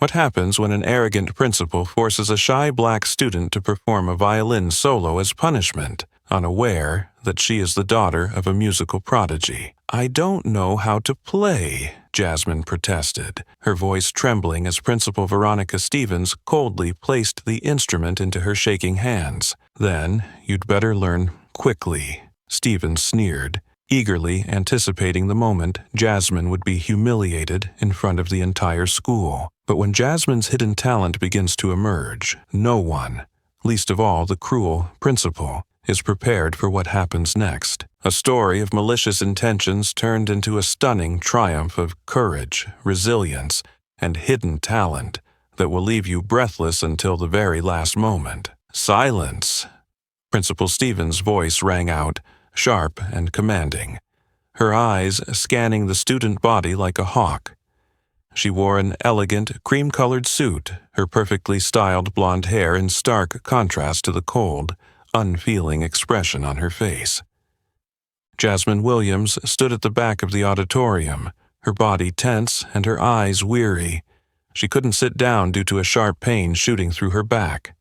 What happens when an arrogant principal forces a shy black student to perform a violin solo as punishment, unaware that she is the daughter of a musical prodigy? "I don't know how to play," Jasmine protested, her voice trembling as Principal Veronica Stevens coldly placed the instrument into her shaking hands. "Then you'd better learn quickly," Stevens sneered, eagerly anticipating the moment Jasmine would be humiliated in front of the entire school. But when Jasmine's hidden talent begins to emerge, no one, least of all the cruel principal, is prepared for what happens next. A story of malicious intentions turned into a stunning triumph of courage, resilience, and hidden talent that will leave you breathless until the very last moment. "Silence!" Principal Stevens' voice rang out, sharp and commanding, her eyes scanning the student body like a hawk. She wore an elegant, cream-colored suit, her perfectly styled blonde hair in stark contrast to the cold, unfeeling expression on her face. Jasmine Williams stood at the back of the auditorium, her body tense and her eyes weary. She couldn't sit down due to a sharp pain shooting through her back,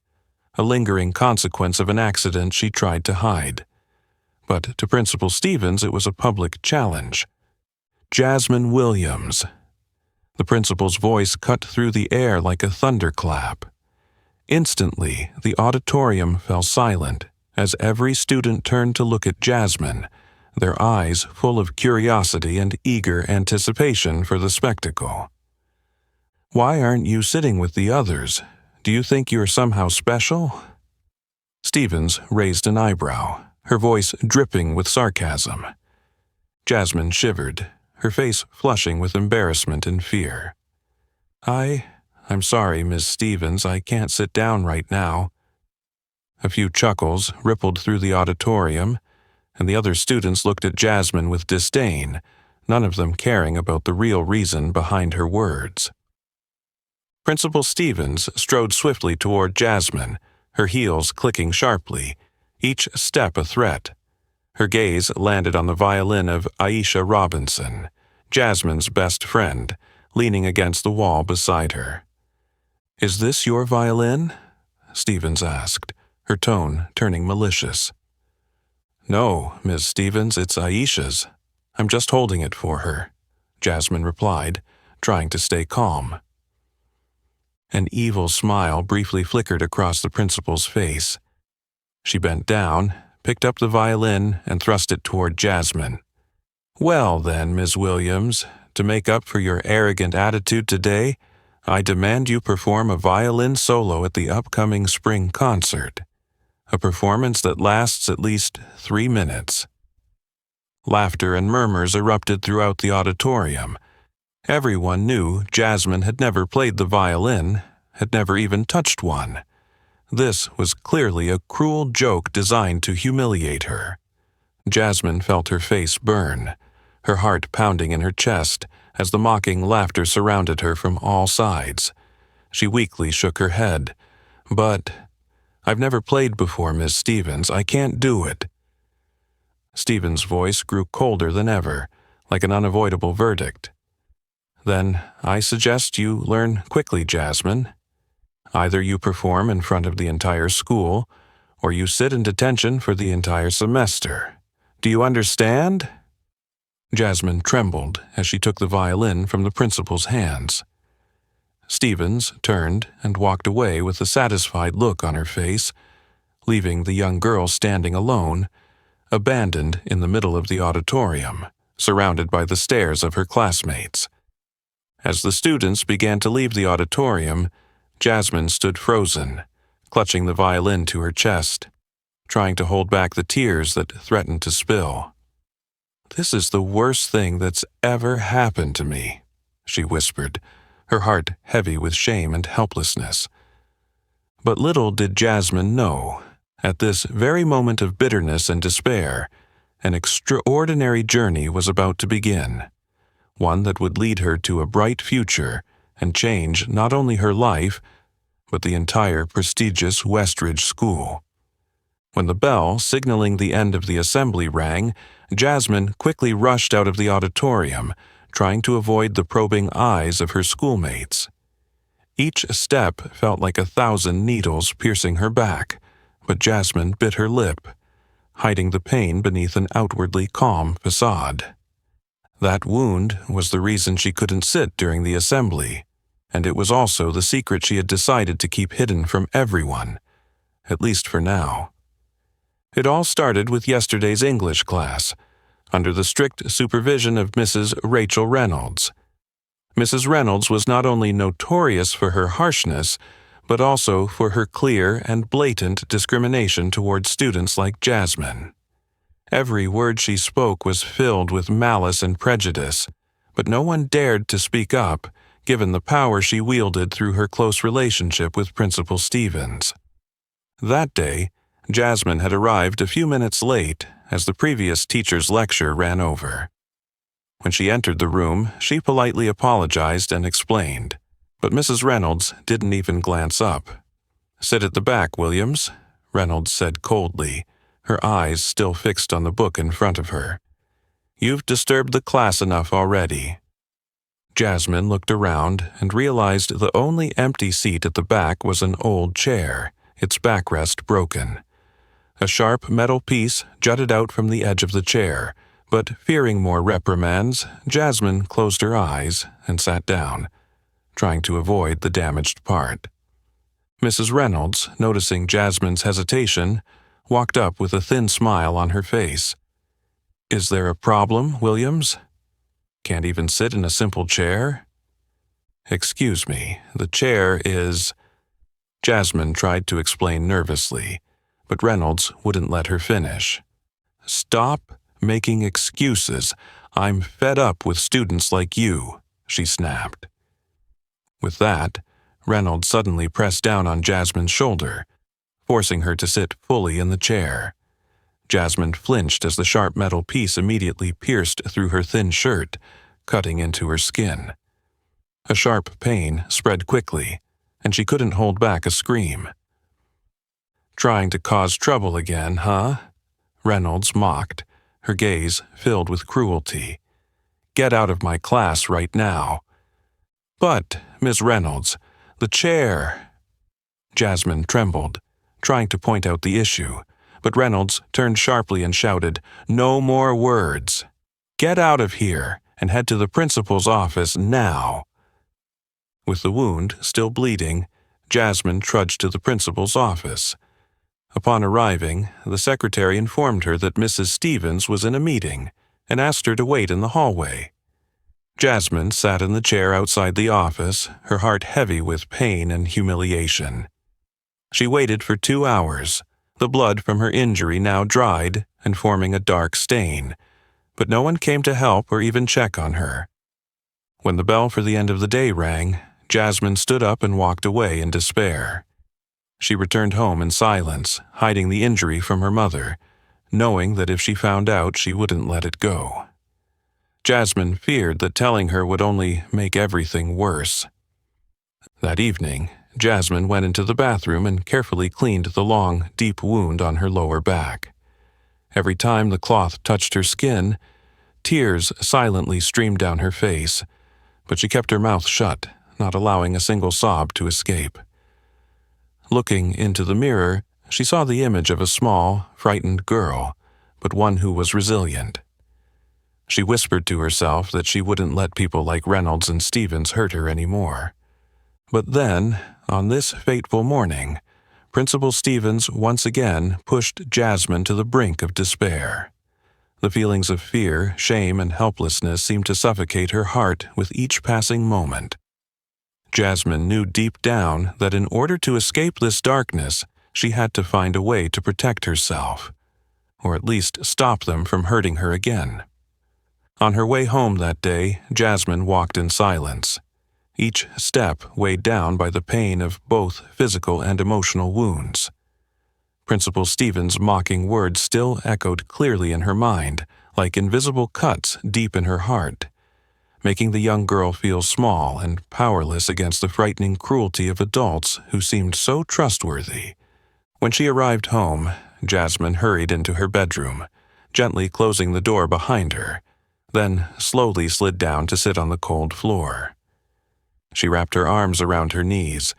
a lingering consequence of an accident she tried to hide. But to Principal Stevens, it was a public challenge. "Jasmine Williams." The principal's voice cut through the air like a thunderclap. Instantly, the auditorium fell silent as every student turned to look at Jasmine, their eyes full of curiosity and eager anticipation for the spectacle. "Why aren't you sitting with the others? Do you think you're somehow special?" Stevens raised an eyebrow, her voice dripping with sarcasm. Jasmine shivered, her face flushing with embarrassment and fear. I'm sorry, Miss Stevens, I can't sit down right now." A few chuckles rippled through the auditorium, and the other students looked at Jasmine with disdain, none of them caring about the real reason behind her words. Principal Stevens strode swiftly toward Jasmine, her heels clicking sharply, each step a threat. Her gaze landed on the violin of Aisha Robinson, Jasmine's best friend, leaning against the wall beside her. "Is this your violin?" Stevens asked, her tone turning malicious. "No, Miss Stevens, it's Aisha's. I'm just holding it for her," Jasmine replied, trying to stay calm. An evil smile briefly flickered across the principal's face. She bent down, picked up the violin, and thrust it toward Jasmine. "Well then, Miss Williams, to make up for your arrogant attitude today, I demand you perform a violin solo at the upcoming spring concert, a performance that lasts at least 3 minutes." Laughter and murmurs erupted throughout the auditorium. Everyone knew Jasmine had never played the violin, had never even touched one. This was clearly a cruel joke designed to humiliate her. Jasmine felt her face burn, her heart pounding in her chest as the mocking laughter surrounded her from all sides. She weakly shook her head. "But I've never played before, Miss Stevens. I can't do it." Stevens' voice grew colder than ever, like an unavoidable verdict. "Then I suggest you learn quickly, Jasmine. Either you perform in front of the entire school, or you sit in detention for the entire semester. Do you understand?" Jasmine trembled as she took the violin from the principal's hands. Stevens turned and walked away with a satisfied look on her face, leaving the young girl standing alone, abandoned in the middle of the auditorium, surrounded by the stares of her classmates. As the students began to leave the auditorium, Jasmine stood frozen, clutching the violin to her chest, trying to hold back the tears that threatened to spill. "This is the worst thing that's ever happened to me," she whispered, her heart heavy with shame and helplessness. But little did Jasmine know, at this very moment of bitterness and despair, an extraordinary journey was about to begin, one that would lead her to a bright future and change not only her life, but the entire prestigious Westridge School. When the bell signaling the end of the assembly rang, Jasmine quickly rushed out of the auditorium, trying to avoid the probing eyes of her schoolmates. Each step felt like 1,000 needles piercing her back, but Jasmine bit her lip, hiding the pain beneath an outwardly calm facade. That wound was the reason she couldn't sit during the assembly, and it was also the secret she had decided to keep hidden from everyone, at least for now. It all started with yesterday's English class, under the strict supervision of Mrs. Rachel Reynolds. Mrs. Reynolds was not only notorious for her harshness, but also for her clear and blatant discrimination towards students like Jasmine. Every word she spoke was filled with malice and prejudice, but no one dared to speak up, given the power she wielded through her close relationship with Principal Stevens. That day, Jasmine had arrived a few minutes late as the previous teacher's lecture ran over. When she entered the room, she politely apologized and explained, but Mrs. Reynolds didn't even glance up. "Sit at the back, Williams," Reynolds said coldly, her eyes still fixed on the book in front of her. "You've disturbed the class enough already." Jasmine looked around and realized the only empty seat at the back was an old chair, its backrest broken. A sharp metal piece jutted out from the edge of the chair, but fearing more reprimands, Jasmine closed her eyes and sat down, trying to avoid the damaged part. Mrs. Reynolds, noticing Jasmine's hesitation, walked up with a thin smile on her face. "Is there a problem, Williams? Can't even sit in a simple chair?" "Excuse me, the chair is—" Jasmine tried to explain nervously, but Reynolds wouldn't let her finish. "Stop making excuses. I'm fed up with students like you," she snapped. With that, Reynolds suddenly pressed down on Jasmine's shoulder, forcing her to sit fully in the chair. Jasmine flinched as the sharp metal piece immediately pierced through her thin shirt, cutting into her skin. A sharp pain spread quickly, and she couldn't hold back a scream. "Trying to cause trouble again, huh?" Reynolds mocked, her gaze filled with cruelty. "Get out of my class right now." "But, Miss Reynolds, the chair—" Jasmine trembled, trying to point out the issue, but Reynolds turned sharply and shouted, "No more words. Get out of here and head to the principal's office now." With the wound still bleeding, Jasmine trudged to the principal's office. Upon arriving, the secretary informed her that Mrs. Stevens was in a meeting and asked her to wait in the hallway. Jasmine sat in the chair outside the office, her heart heavy with pain and humiliation. She waited for 2 hours, the blood from her injury now dried and forming a dark stain, but no one came to help or even check on her. When the bell for the end of the day rang, Jasmine stood up and walked away in despair. She returned home in silence, hiding the injury from her mother, knowing that if she found out, she wouldn't let it go. Jasmine feared that telling her would only make everything worse. That evening, Jasmine went into the bathroom and carefully cleaned the long, deep wound on her lower back. Every time the cloth touched her skin, tears silently streamed down her face, but she kept her mouth shut, not allowing a single sob to escape. Looking into the mirror, she saw the image of a small, frightened girl, but one who was resilient. She whispered to herself that she wouldn't let people like Reynolds and Stevens hurt her anymore. But then, on this fateful morning, Principal Stevens once again pushed Jasmine to the brink of despair. The feelings of fear, shame, and helplessness seemed to suffocate her heart with each passing moment. Jasmine knew deep down that in order to escape this darkness, she had to find a way to protect herself, or at least stop them from hurting her again. On her way home that day, Jasmine walked in silence, each step weighed down by the pain of both physical and emotional wounds. Principal Stevens' mocking words still echoed clearly in her mind, like invisible cuts deep in her heart, making the young girl feel small and powerless against the frightening cruelty of adults who seemed so trustworthy. When she arrived home, Jasmine hurried into her bedroom, gently closing the door behind her, then slowly slid down to sit on the cold floor. She wrapped her arms around her knees,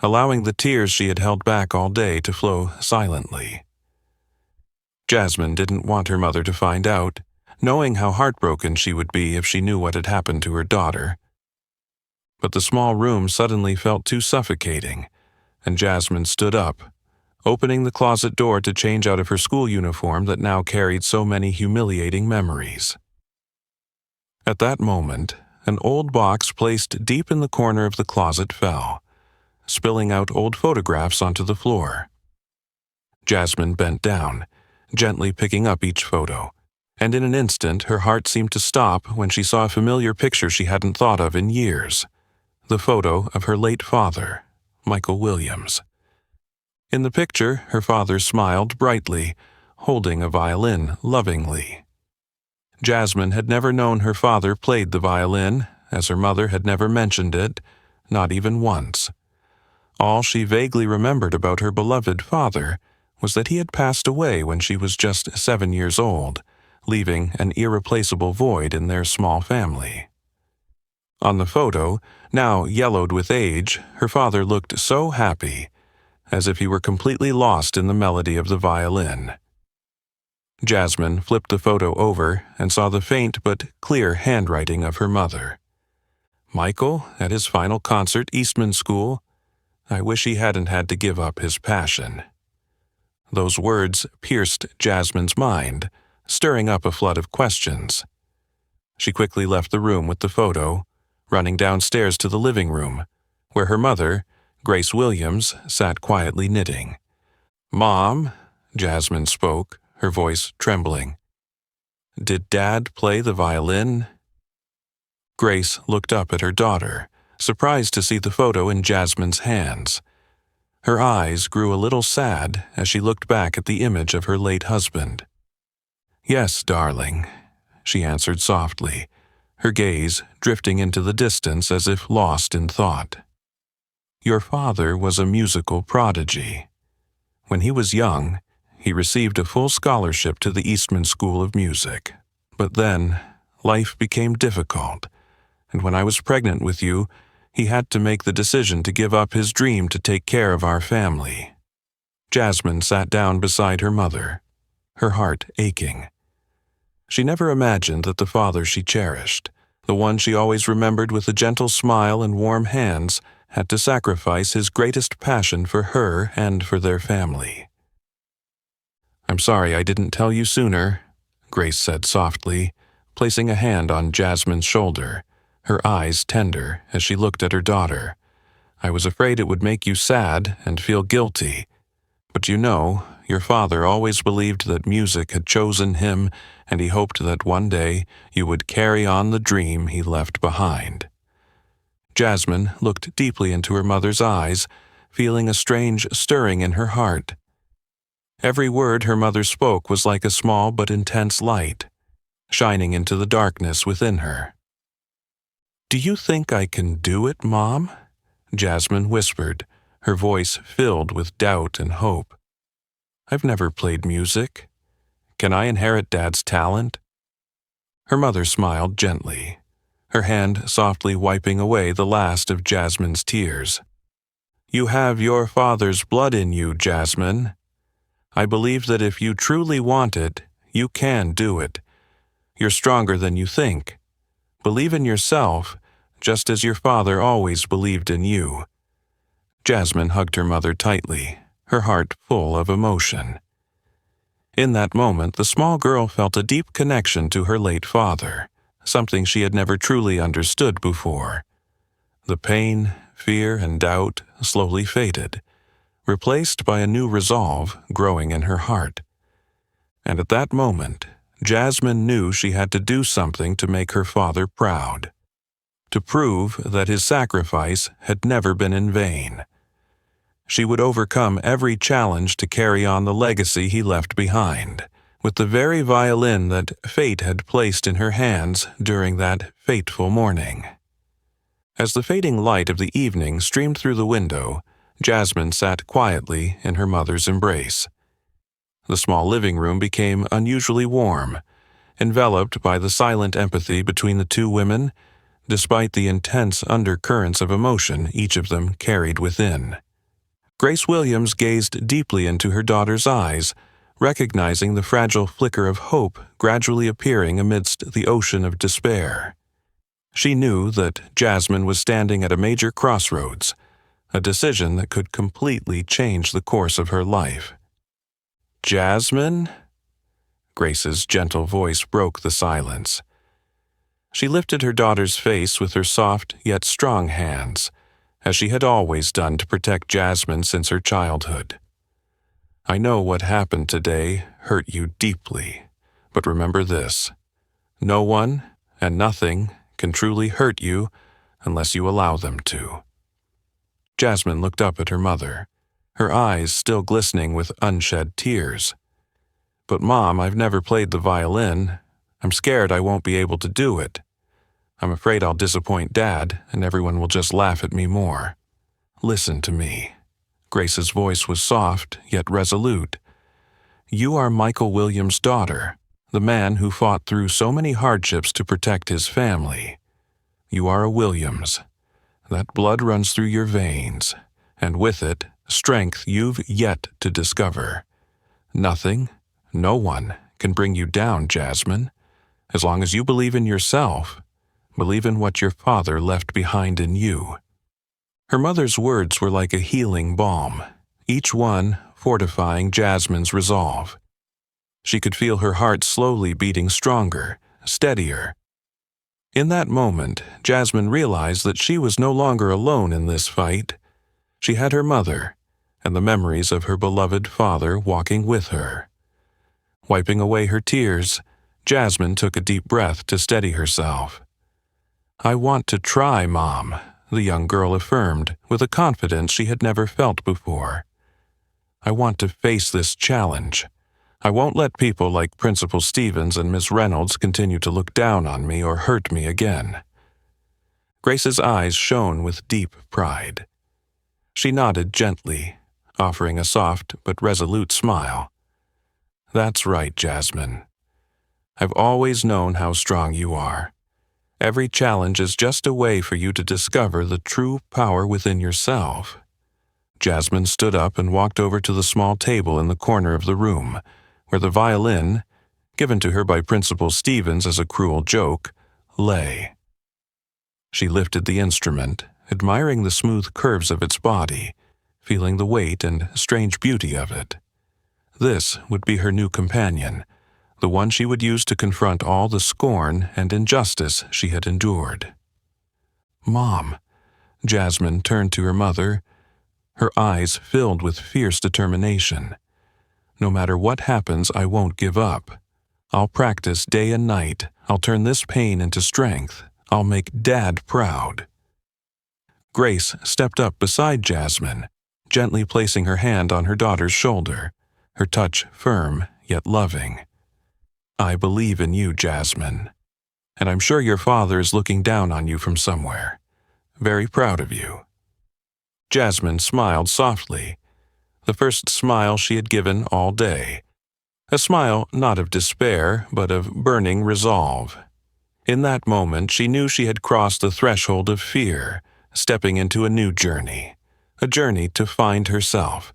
allowing the tears she had held back all day to flow silently. Jasmine didn't want her mother to find out, knowing how heartbroken she would be if she knew what had happened to her daughter. But the small room suddenly felt too suffocating, and Jasmine stood up, opening the closet door to change out of her school uniform that now carried so many humiliating memories. At that moment, an old box placed deep in the corner of the closet fell, spilling out old photographs onto the floor. Jasmine bent down, gently picking up each photo, and in an instant her heart seemed to stop when she saw a familiar picture she hadn't thought of in years, the photo of her late father, Michael Williams. In the picture, her father smiled brightly, holding a violin lovingly. Jasmine had never known her father played the violin, as her mother had never mentioned it, not even once. All she vaguely remembered about her beloved father was that he had passed away when she was just 7 years old, leaving an irreplaceable void in their small family. On the photo, now yellowed with age, her father looked so happy, as if he were completely lost in the melody of the violin. Jasmine flipped the photo over and saw the faint but clear handwriting of her mother. Michael, at his final concert, Eastman School. I wish he hadn't had to give up his passion. Those words pierced Jasmine's mind, stirring up a flood of questions. She quickly left the room with the photo, running downstairs to the living room, where her mother, Grace Williams, sat quietly knitting. "Mom," Jasmine spoke, her voice trembling. "Did Dad play the violin?" Grace looked up at her daughter, surprised to see the photo in Jasmine's hands. Her eyes grew a little sad as she looked back at the image of her late husband. "Yes, darling," she answered softly, her gaze drifting into the distance as if lost in thought. "Your father was a musical prodigy. When he was young, he received a full scholarship to the Eastman School of Music. But then, life became difficult, and when I was pregnant with you, he had to make the decision to give up his dream to take care of our family." Jasmine sat down beside her mother, her heart aching. She never imagined that the father she cherished, the one she always remembered with a gentle smile and warm hands, had to sacrifice his greatest passion for her and for their family. "I'm sorry I didn't tell you sooner," Grace said softly, placing a hand on Jasmine's shoulder, her eyes tender as she looked at her daughter. "I was afraid it would make you sad and feel guilty. But you know, your father always believed that music had chosen him, and he hoped that one day you would carry on the dream he left behind." Jasmine looked deeply into her mother's eyes, feeling a strange stirring in her heart. Every word her mother spoke was like a small but intense light, shining into the darkness within her. "Do you think I can do it, Mom?" Jasmine whispered, her voice filled with doubt and hope. "I've never played music. Can I inherit Dad's talent?" Her mother smiled gently, her hand softly wiping away the last of Jasmine's tears. "You have your father's blood in you, Jasmine. I believe that if you truly want it, you can do it. You're stronger than you think. Believe in yourself, just as your father always believed in you." Jasmine hugged her mother tightly, her heart full of emotion. In that moment, the small girl felt a deep connection to her late father, something she had never truly understood before. The pain, fear, and doubt slowly faded, replaced by a new resolve growing in her heart. And at that moment, Jasmine knew she had to do something to make her father proud, to prove that his sacrifice had never been in vain. She would overcome every challenge to carry on the legacy he left behind, with the very violin that fate had placed in her hands during that fateful morning. As the fading light of the evening streamed through the window, Jasmine sat quietly in her mother's embrace. The small living room became unusually warm, enveloped by the silent empathy between the two women. despite the intense undercurrents of emotion each of them carried within. Grace Williams gazed deeply into her daughter's eyes, recognizing the fragile flicker of hope gradually appearing amidst the ocean of despair. She knew that Jasmine was standing at a major crossroads, a decision that could completely change the course of her life. "Jasmine?" Grace's gentle voice broke the silence. She lifted her daughter's face with her soft yet strong hands, as she had always done to protect Jasmine since her childhood. "I know what happened today hurt you deeply, but remember this: no one and nothing can truly hurt you unless you allow them to." Jasmine looked up at her mother, her eyes still glistening with unshed tears. "But Mom, I've never played the violin. I'm scared I won't be able to do it. I'm afraid I'll disappoint Dad, and everyone will just laugh at me more." "Listen to me." Grace's voice was soft, yet resolute. "You are Michael Williams' daughter, the man who fought through so many hardships to protect his family. You are a Williams. That blood runs through your veins, and with it, strength you've yet to discover. Nothing, no one, can bring you down, Jasmine. As long as you believe in yourself, believe in what your father left behind in you." Her mother's words were like a healing balm, each one fortifying Jasmine's resolve. She could feel her heart slowly beating stronger, steadier. In that moment, Jasmine realized that she was no longer alone in this fight. She had her mother, and the memories of her beloved father walking with her. Wiping away her tears, Jasmine took a deep breath to steady herself. "I want to try, Mom," the young girl affirmed with a confidence she had never felt before. "I want to face this challenge. I won't let people like Principal Stevens and Miss Reynolds continue to look down on me or hurt me again." Grace's eyes shone with deep pride. She nodded gently, offering a soft but resolute smile. "That's right, Jasmine. I've always known how strong you are. Every challenge is just a way for you to discover the true power within yourself." Jasmine stood up and walked over to the small table in the corner of the room, where the violin, given to her by Principal Stevens as a cruel joke, lay. She lifted the instrument, admiring the smooth curves of its body, feeling the weight and strange beauty of it. This would be her new companion, the one she would use to confront all the scorn and injustice she had endured. "Mom," Jasmine turned to her mother, her eyes filled with fierce determination. "No matter what happens, I won't give up. I'll practice day and night. I'll turn this pain into strength. I'll make Dad proud." Grace stepped up beside Jasmine, gently placing her hand on her daughter's shoulder, her touch firm yet loving. "I believe in you, Jasmine, and I'm sure your father is looking down on you from somewhere. Very proud of you." Jasmine smiled softly, the first smile she had given all day. A smile not of despair, but of burning resolve. In that moment, she knew she had crossed the threshold of fear, stepping into a new journey, a journey to find herself,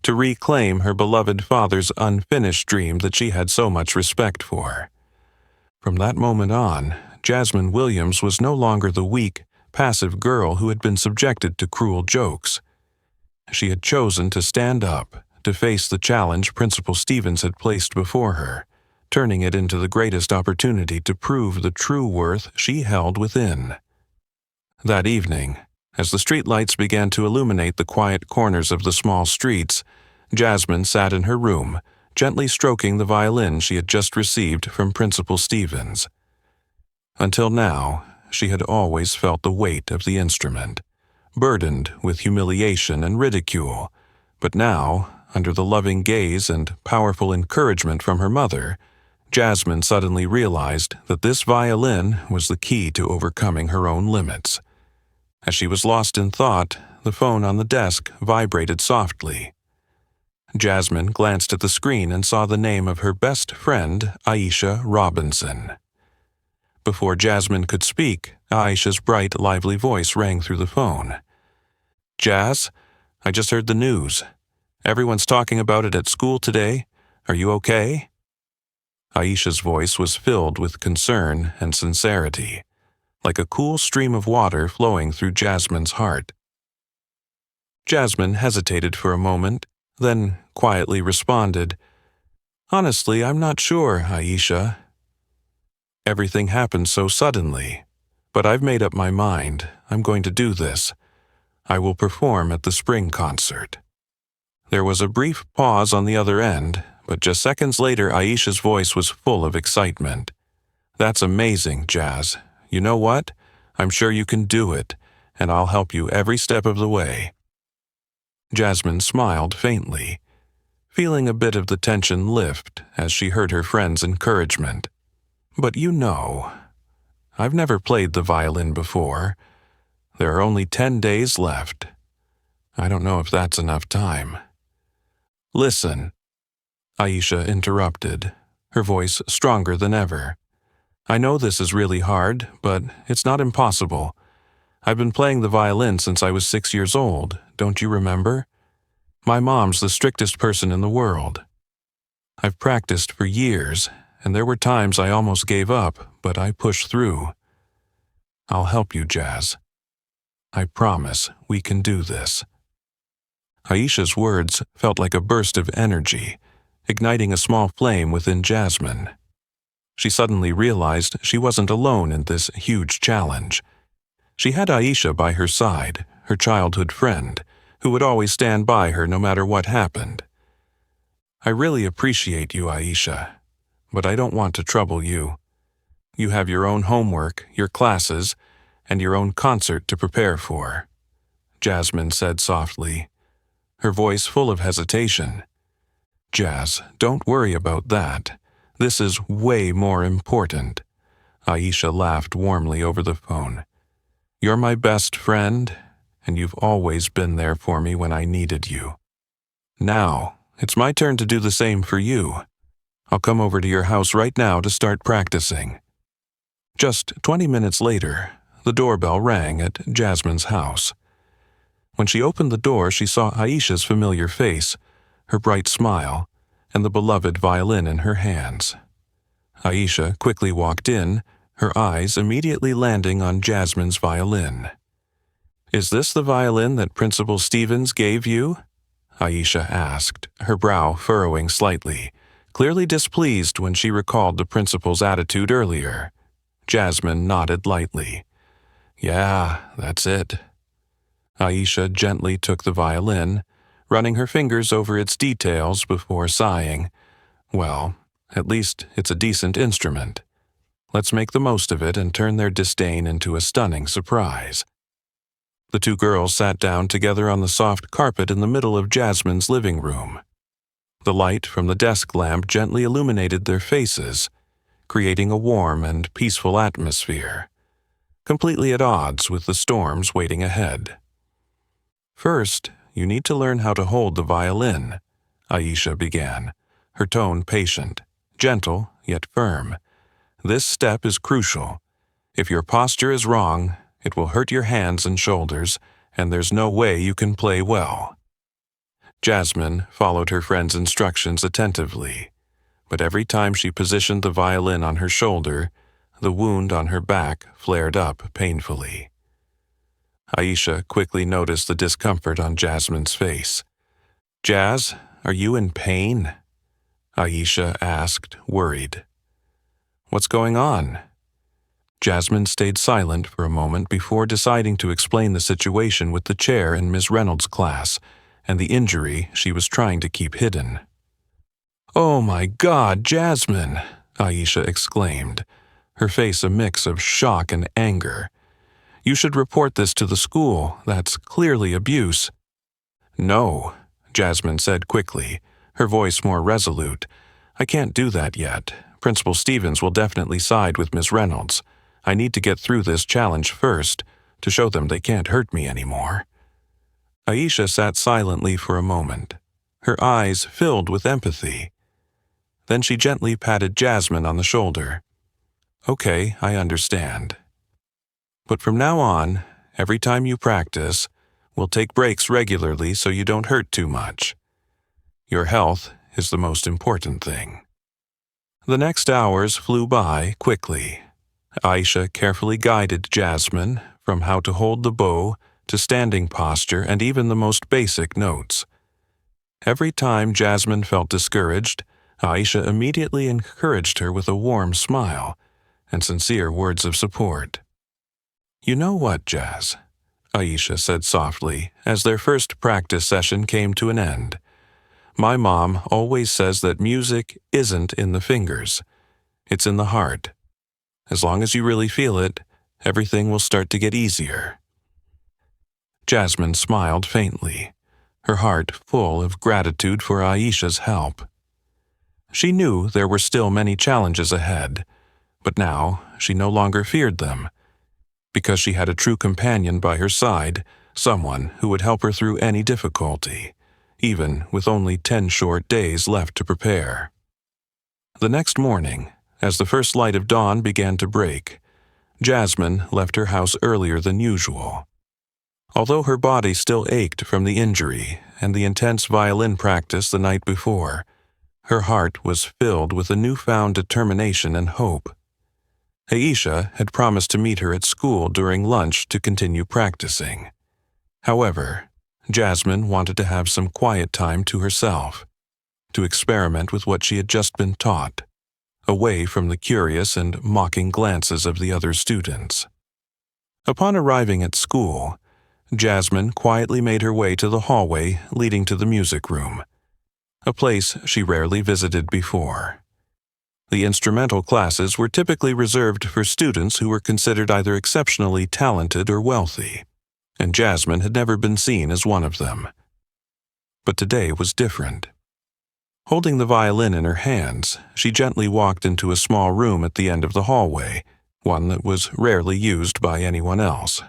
to reclaim her beloved father's unfinished dream that she had so much respect for. From that moment on, Jasmine Williams was no longer the weak, passive girl who had been subjected to cruel jokes. She had chosen to stand up, to face the challenge Principal Stevens had placed before her, turning it into the greatest opportunity to prove the true worth she held within. That evening, as the streetlights began to illuminate the quiet corners of the small streets, Jasmine sat in her room, gently stroking the violin she had just received from Principal Stevens. Until now, she had always felt the weight of the instrument, burdened with humiliation and ridicule, but now, under the loving gaze and powerful encouragement from her mother, Jasmine suddenly realized that this violin was the key to overcoming her own limits. As she was lost in thought, the phone on the desk vibrated softly. Jasmine glanced at the screen and saw the name of her best friend, Aisha Robinson. Before Jasmine could speak, Aisha's bright, lively voice rang through the phone. Jazz, I just heard the news. Everyone's talking about it at school today. Are you okay? Aisha's voice was filled with concern and sincerity, like a cool stream of water flowing through Jasmine's heart. Jasmine hesitated for a moment, then quietly responded, Honestly, I'm not sure, Aisha. Everything happened so suddenly, but I've made up my mind. I'm going to do this. I will perform at the spring concert. There was a brief pause on the other end, but just seconds later Aisha's voice was full of excitement. That's amazing, Jazz. You know what? I'm sure you can do it, and I'll help you every step of the way. Jasmine smiled faintly, feeling a bit of the tension lift as she heard her friend's encouragement. But you know, I've never played the violin before. There are only 10 days left. I don't know if that's enough time. Listen, Aisha interrupted, her voice stronger than ever. I know this is really hard, but it's not impossible. I've been playing the violin since I was 6 years old, don't you remember? My mom's the strictest person in the world. I've practiced for years, and there were times I almost gave up, but I pushed through. I'll help you, Jazz. I promise we can do this. Aisha's words felt like a burst of energy, igniting a small flame within Jasmine. She suddenly realized she wasn't alone in this huge challenge. She had Aisha by her side, her childhood friend, who would always stand by her no matter what happened. I really appreciate you, Aisha, but I don't want to trouble you. You have your own homework, your classes, and your own concert to prepare for, Jasmine said softly, her voice full of hesitation. Jazz, don't worry about that. This is way more important. Aisha laughed warmly over the phone. You're my best friend, and you've always been there for me when I needed you. Now, it's my turn to do the same for you. I'll come over to your house right now to start practicing. Just 20 minutes later, the doorbell rang at Jasmine's house. When she opened the door, she saw Aisha's familiar face, her bright smile, and the beloved violin in her hands. Aisha quickly walked in, her eyes immediately landing on Jasmine's violin. Is this the violin that Principal Stevens gave you? Aisha asked, her brow furrowing slightly, clearly displeased when she recalled the principal's attitude earlier. Jasmine nodded lightly. Yeah, that's it. Aisha gently took the violin, running her fingers over its details before sighing. Well, at least it's a decent instrument. Let's make the most of it and turn their disdain into a stunning surprise. The two girls sat down together on the soft carpet in the middle of Jasmine's living room. The light from the desk lamp gently illuminated their faces, creating a warm and peaceful atmosphere, completely at odds with the storms waiting ahead. First, you need to learn how to hold the violin, Aisha began, her tone patient, gentle yet firm. This step is crucial. If your posture is wrong, it will hurt your hands and shoulders, and there's no way you can play well. Jasmine followed her friend's instructions attentively, but every time she positioned the violin on her shoulder, the wound on her back flared up painfully. Aisha quickly noticed the discomfort on Jasmine's face. Jazz, are you in pain? Aisha asked, worried. What's going on? Jasmine stayed silent for a moment before deciding to explain the situation with the chair in Miss Reynolds' class and the injury she was trying to keep hidden. Oh my God, Jasmine! Aisha exclaimed, her face a mix of shock and anger. You should report this to the school. That's clearly abuse. No, Jasmine said quickly, her voice more resolute. I can't do that yet. Principal Stevens will definitely side with Miss Reynolds. I need to get through this challenge first, to show them they can't hurt me anymore. Aisha sat silently for a moment, her eyes filled with empathy. Then she gently patted Jasmine on the shoulder. Okay, I understand. But from now on, every time you practice, we'll take breaks regularly so you don't hurt too much. Your health is the most important thing." The next hours flew by quickly. Aisha carefully guided Jasmine from how to hold the bow to standing posture and even the most basic notes. Every time Jasmine felt discouraged, Aisha immediately encouraged her with a warm smile and sincere words of support. "You know what, Jazz?" Aisha said softly as their first practice session came to an end. "My mom always says that music isn't in the fingers. It's in the heart. As long as you really feel it, everything will start to get easier." Jasmine smiled faintly, her heart full of gratitude for Aisha's help. She knew there were still many challenges ahead, but now she no longer feared them, because she had a true companion by her side, someone who would help her through any difficulty, even with only 10 short days left to prepare. The next morning, as the first light of dawn began to break, Jasmine left her house earlier than usual. Although her body still ached from the injury and the intense violin practice the night before, her heart was filled with a newfound determination and hope. Aisha had promised to meet her at school during lunch to continue practicing. However, Jasmine wanted to have some quiet time to herself, to experiment with what she had just been taught, away from the curious and mocking glances of the other students. Upon arriving at school, Jasmine quietly made her way to the hallway leading to the music room, a place she rarely visited before. The instrumental classes were typically reserved for students who were considered either exceptionally talented or wealthy, and Jasmine had never been seen as one of them. But today was different. Holding the violin in her hands, she gently walked into a small room at the end of the hallway, one that was rarely used by anyone else.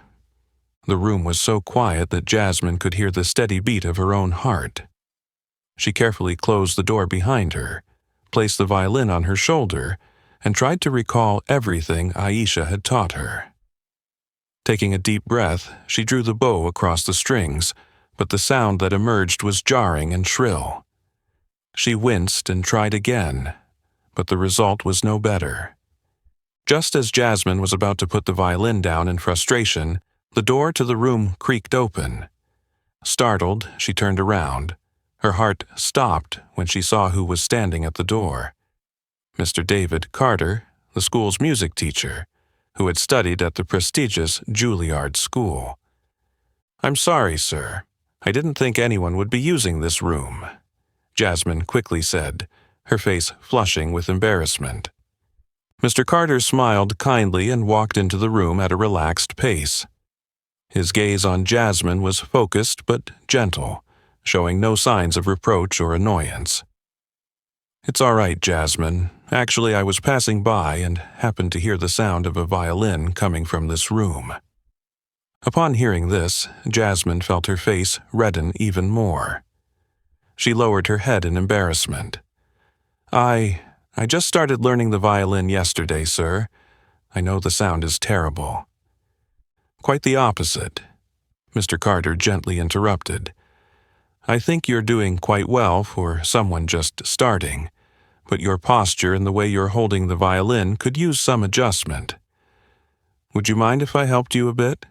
The room was so quiet that Jasmine could hear the steady beat of her own heart. She carefully closed the door behind her, placed the violin on her shoulder, and tried to recall everything Aisha had taught her. Taking a deep breath, she drew the bow across the strings, but the sound that emerged was jarring and shrill. She winced and tried again, but the result was no better. Just as Jasmine was about to put the violin down in frustration, the door to the room creaked open. Startled, she turned around. Her heart stopped when she saw who was standing at the door. Mr. David Carter, the school's music teacher, who had studied at the prestigious Juilliard School. "I'm sorry, sir. I didn't think anyone would be using this room," Jasmine quickly said, her face flushing with embarrassment. Mr. Carter smiled kindly and walked into the room at a relaxed pace. His gaze on Jasmine was focused but gentle, showing no signs of reproach or annoyance. "It's all right, Jasmine. Actually, I was passing by and happened to hear the sound of a violin coming from this room." Upon hearing this, Jasmine felt her face redden even more. She lowered her head in embarrassment. I just started learning the violin yesterday, sir. I know the sound is terrible." "Quite the opposite," Mr. Carter gently interrupted. "I think you're doing quite well for someone just starting, but your posture and the way you're holding the violin could use some adjustment. Would you mind if I helped you a bit?"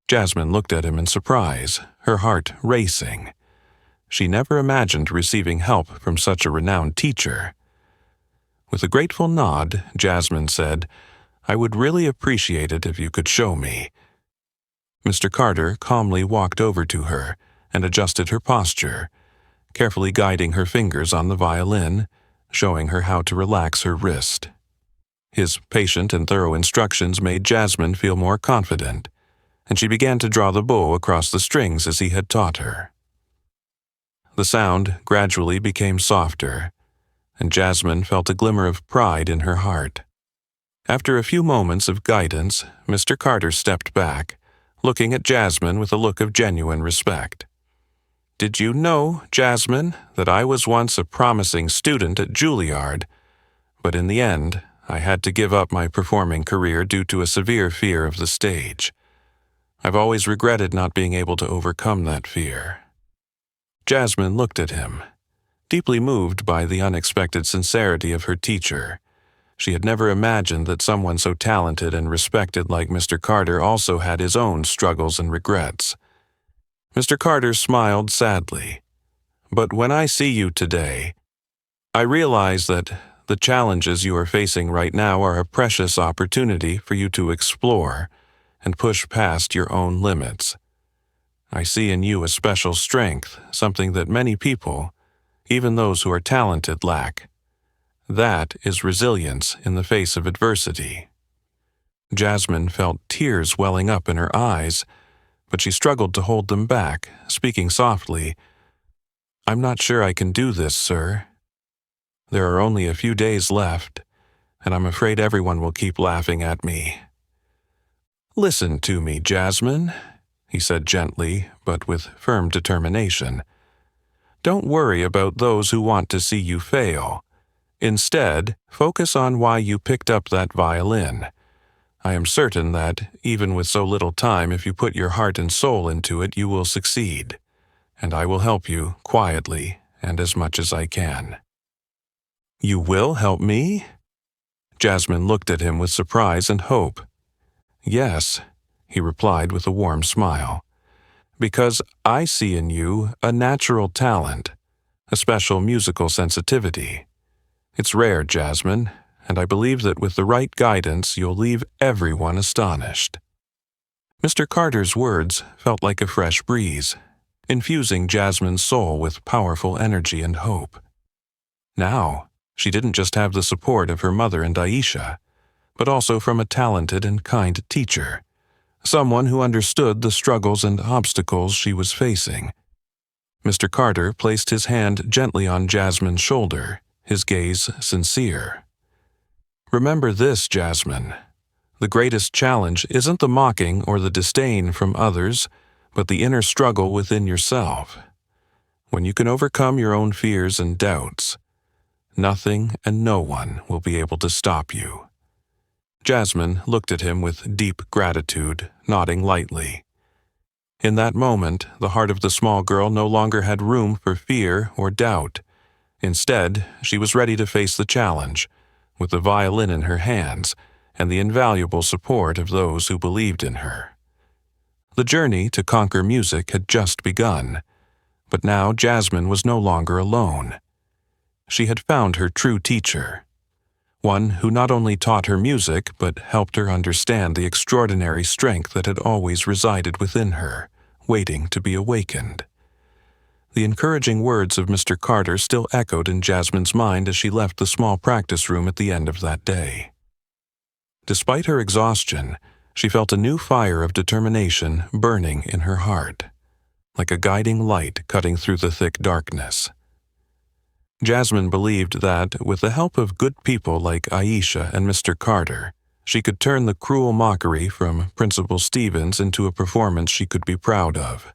Jasmine looked at him in surprise, her heart racing. She never imagined receiving help from such a renowned teacher. With a grateful nod, Jasmine said, "I would really appreciate it if you could show me." Mr. Carter calmly walked over to her and adjusted her posture, carefully guiding her fingers on the violin, showing her how to relax her wrist. His patient and thorough instructions made Jasmine feel more confident, and she began to draw the bow across the strings as he had taught her. The sound gradually became softer, and Jasmine felt a glimmer of pride in her heart. After a few moments of guidance, Mr. Carter stepped back, looking at Jasmine with a look of genuine respect. "Did you know, Jasmine, that I was once a promising student at Juilliard, but in the end, I had to give up my performing career due to a severe fear of the stage. I've always regretted not being able to overcome that fear." Jasmine looked at him, deeply moved by the unexpected sincerity of her teacher. She had never imagined that someone so talented and respected like Mr. Carter also had his own struggles and regrets. Mr. Carter smiled sadly. "But when I see you today, I realize that the challenges you are facing right now are a precious opportunity for you to explore and push past your own limits. I see in you a special strength, something that many people, even those who are talented, lack. That is resilience in the face of adversity." Jasmine felt tears welling up in her eyes, but she struggled to hold them back, speaking softly. "I'm not sure I can do this, sir. There are only a few days left, and I'm afraid everyone will keep laughing at me." "Listen to me, Jasmine," he said gently, but with firm determination. "Don't worry about those who want to see you fail. Instead, focus on why you picked up that violin. I am certain that, even with so little time, if you put your heart and soul into it, you will succeed. And I will help you, quietly, and as much as I can." "You will help me?" Jasmine looked at him with surprise and hope. "Yes," he replied with a warm smile, "because I see in you a natural talent, a special musical sensitivity. It's rare, Jasmine, and I believe that with the right guidance you'll leave everyone astonished." Mr. Carter's words felt like a fresh breeze, infusing Jasmine's soul with powerful energy and hope. Now, she didn't just have the support of her mother and Aisha, but also from a talented and kind teacher, someone who understood the struggles and obstacles she was facing. Mr. Carter placed his hand gently on Jasmine's shoulder, his gaze sincere. "Remember this, Jasmine. The greatest challenge isn't the mocking or the disdain from others, but the inner struggle within yourself. When you can overcome your own fears and doubts, nothing and no one will be able to stop you." Jasmine looked at him with deep gratitude, nodding lightly. In that moment, the heart of the small girl no longer had room for fear or doubt. Instead, she was ready to face the challenge, with the violin in her hands and the invaluable support of those who believed in her. The journey to conquer music had just begun, but now Jasmine was no longer alone. She had found her true teacher, one who not only taught her music but helped her understand the extraordinary strength that had always resided within her, waiting to be awakened. The encouraging words of Mr. Carter still echoed in Jasmine's mind as she left the small practice room at the end of that day. Despite her exhaustion, she felt a new fire of determination burning in her heart, like a guiding light cutting through the thick darkness. Jasmine believed that, with the help of good people like Aisha and Mr. Carter, she could turn the cruel mockery from Principal Stevens into a performance she could be proud of.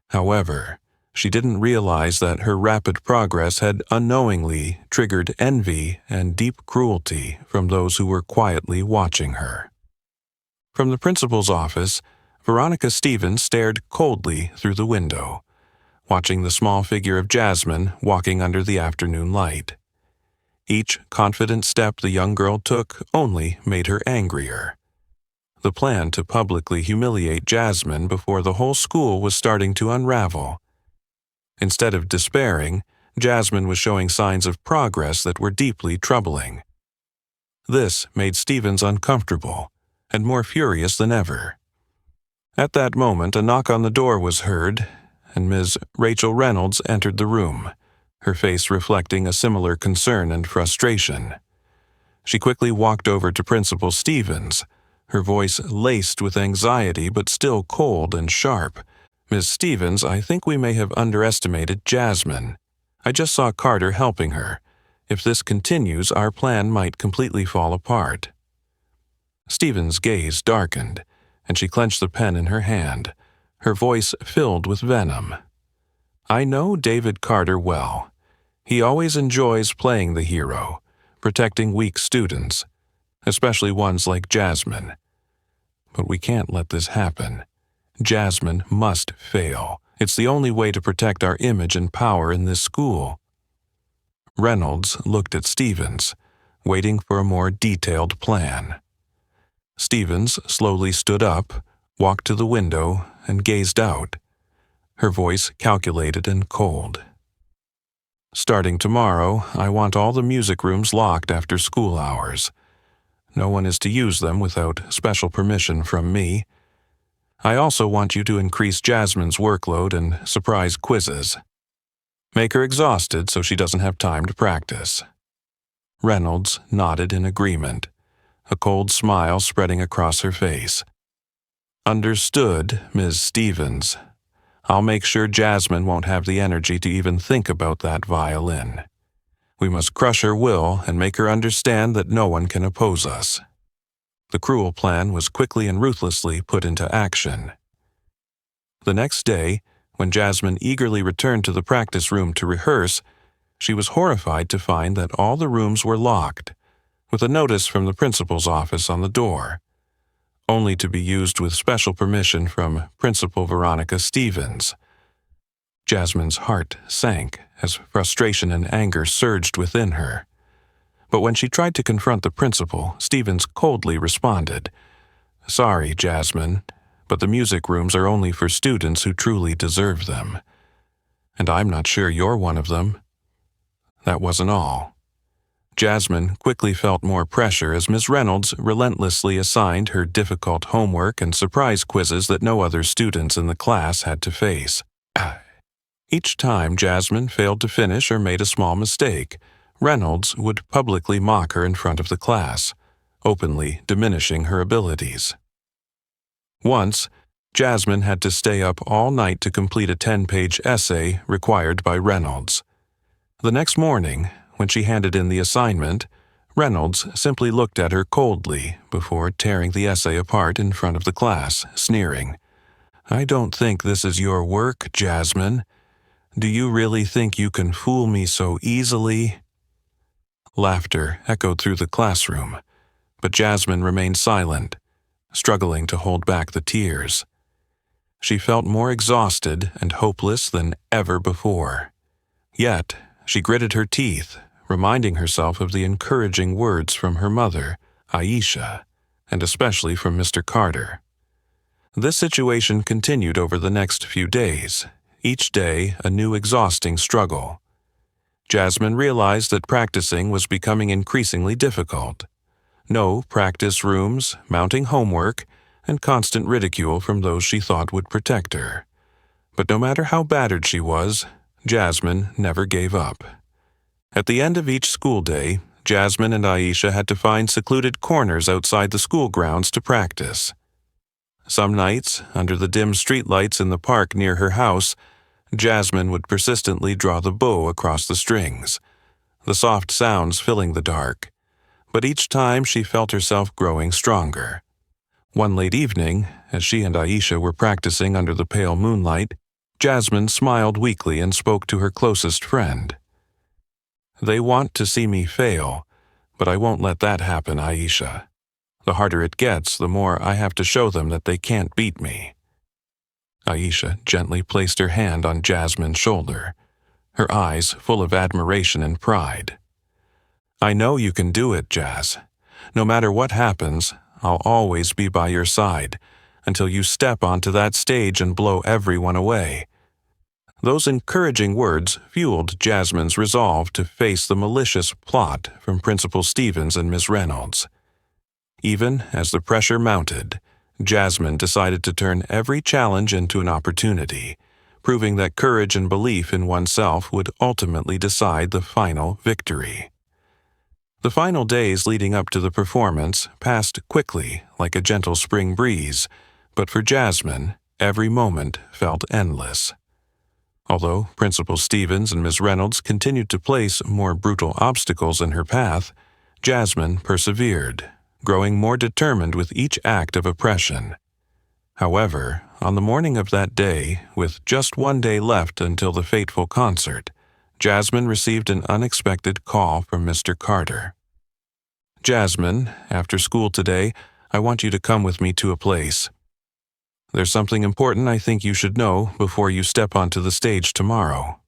However, she didn't realize that her rapid progress had unknowingly triggered envy and deep cruelty from those who were quietly watching her. From the principal's office, Veronica Stevens stared coldly through the window, watching the small figure of Jasmine walking under the afternoon light. Each confident step the young girl took only made her angrier. The plan to publicly humiliate Jasmine before the whole school was starting to unravel. Instead of despairing, Jasmine was showing signs of progress that were deeply troubling. This made Stevens uncomfortable and more furious than ever. At that moment, a knock on the door was heard, and Ms. Rachel Reynolds entered the room, her face reflecting a similar concern and frustration. She quickly walked over to Principal Stevens, her voice laced with anxiety but still cold and sharp. "Ms. Stevens, I think we may have underestimated Jasmine. I just saw Carter helping her. If this continues, our plan might completely fall apart." Stevens' gaze darkened, and she clenched the pen in her hand, her voice filled with venom. "I know David Carter well. He always enjoys playing the hero, protecting weak students. especially ones like Jasmine. But we can't let this happen. Jasmine must fail. It's the only way to protect our image and power in this school. Reynolds looked at Stevens, waiting for a more detailed plan. Stevens slowly stood up, walked to the window, and gazed out, her voice calculated and cold. Starting tomorrow, I want all the music rooms locked after school hours. No one is to use them without special permission from me. I also want you to increase Jasmine's workload and surprise quizzes. Make her exhausted so she doesn't have time to practice. Reynolds nodded in agreement, a cold smile spreading across her face. Understood, Ms. Stevens. I'll make sure Jasmine won't have the energy to even think about that violin. We must crush her will and make her understand that no one can oppose us. The cruel plan was quickly and ruthlessly put into action. The next day, when Jasmine eagerly returned to the practice room to rehearse, she was horrified to find that all the rooms were locked, with a notice from the principal's office on the door, only to be used with special permission from Principal Veronica Stevens. Jasmine's heart sank as frustration and anger surged within her. But when she tried to confront the principal, Stevens coldly responded, "Sorry, Jasmine, but the music rooms are only for students who truly deserve them. And I'm not sure you're one of them." That wasn't all. Jasmine quickly felt more pressure as Ms. Reynolds relentlessly assigned her difficult homework and surprise quizzes that no other students in the class had to face. Each time Jasmine failed to finish or made a small mistake, Reynolds would publicly mock her in front of the class, openly diminishing her abilities. Once, Jasmine had to stay up all night to complete a 10-page essay required by Reynolds. The next morning, when she handed in the assignment, Reynolds simply looked at her coldly before tearing the essay apart in front of the class, sneering, "I don't think this is your work, Jasmine. Do you really think you can fool me so easily?" Laughter echoed through the classroom, but Jasmine remained silent, struggling to hold back the tears. She felt more exhausted and hopeless than ever before. Yet, she gritted her teeth, reminding herself of the encouraging words from her mother, Aisha, and especially from Mr. Carter. This situation continued over the next few days, each day a new exhausting struggle. Jasmine realized that practicing was becoming increasingly difficult. No practice rooms, mounting homework, and constant ridicule from those she thought would protect her. But no matter how battered she was, Jasmine never gave up. At the end of each school day, Jasmine and Aisha had to find secluded corners outside the school grounds to practice. Some nights, under the dim streetlights in the park near her house, Jasmine would persistently draw the bow across the strings, the soft sounds filling the dark. But each time she felt herself growing stronger. One late evening, as she and Aisha were practicing under the pale moonlight, Jasmine smiled weakly and spoke to her closest friend. "They want to see me fail, but I won't let that happen, Aisha. The harder it gets, the more I have to show them that they can't beat me." Aisha gently placed her hand on Jasmine's shoulder, her eyes full of admiration and pride. "I know you can do it, Jazz. No matter what happens, I'll always be by your side until you step onto that stage and blow everyone away." Those encouraging words fueled Jasmine's resolve to face the malicious plot from Principal Stevens and Miss Reynolds. Even as the pressure mounted, Jasmine decided to turn every challenge into an opportunity, proving that courage and belief in oneself would ultimately decide the final victory. The final days leading up to the performance passed quickly like a gentle spring breeze, but for Jasmine, every moment felt endless. Although Principal Stevens and Miss Reynolds continued to place more brutal obstacles in her path, Jasmine persevered, growing more determined with each act of oppression. However, on the morning of that day, with just one day left until the fateful concert, Jasmine received an unexpected call from Mr. Carter. Jasmine, after school today, I want you to come with me to a place. There's something important I think you should know before you step onto the stage tomorrow."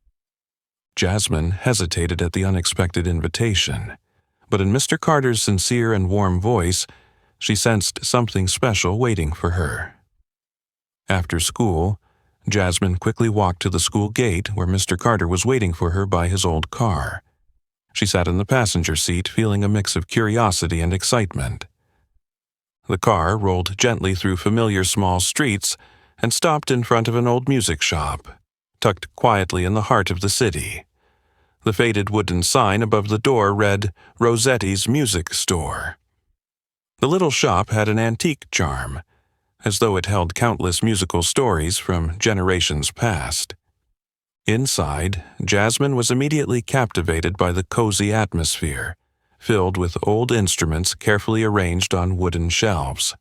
Jasmine hesitated at the unexpected invitation, but in Mr. Carter's sincere and warm voice, she sensed something special waiting for her. After school, Jasmine quickly walked to the school gate where Mr. Carter was waiting for her by his old car. She sat in the passenger seat feeling a mix of curiosity and excitement. The car rolled gently through familiar small streets and stopped in front of an old music shop, tucked quietly in the heart of the city. The faded wooden sign above the door read, "Rosetti's Music Store." The little shop had an antique charm, as though it held countless musical stories from generations past. Inside, Jasmine was immediately captivated by the cozy atmosphere, filled with old instruments carefully arranged on wooden shelves.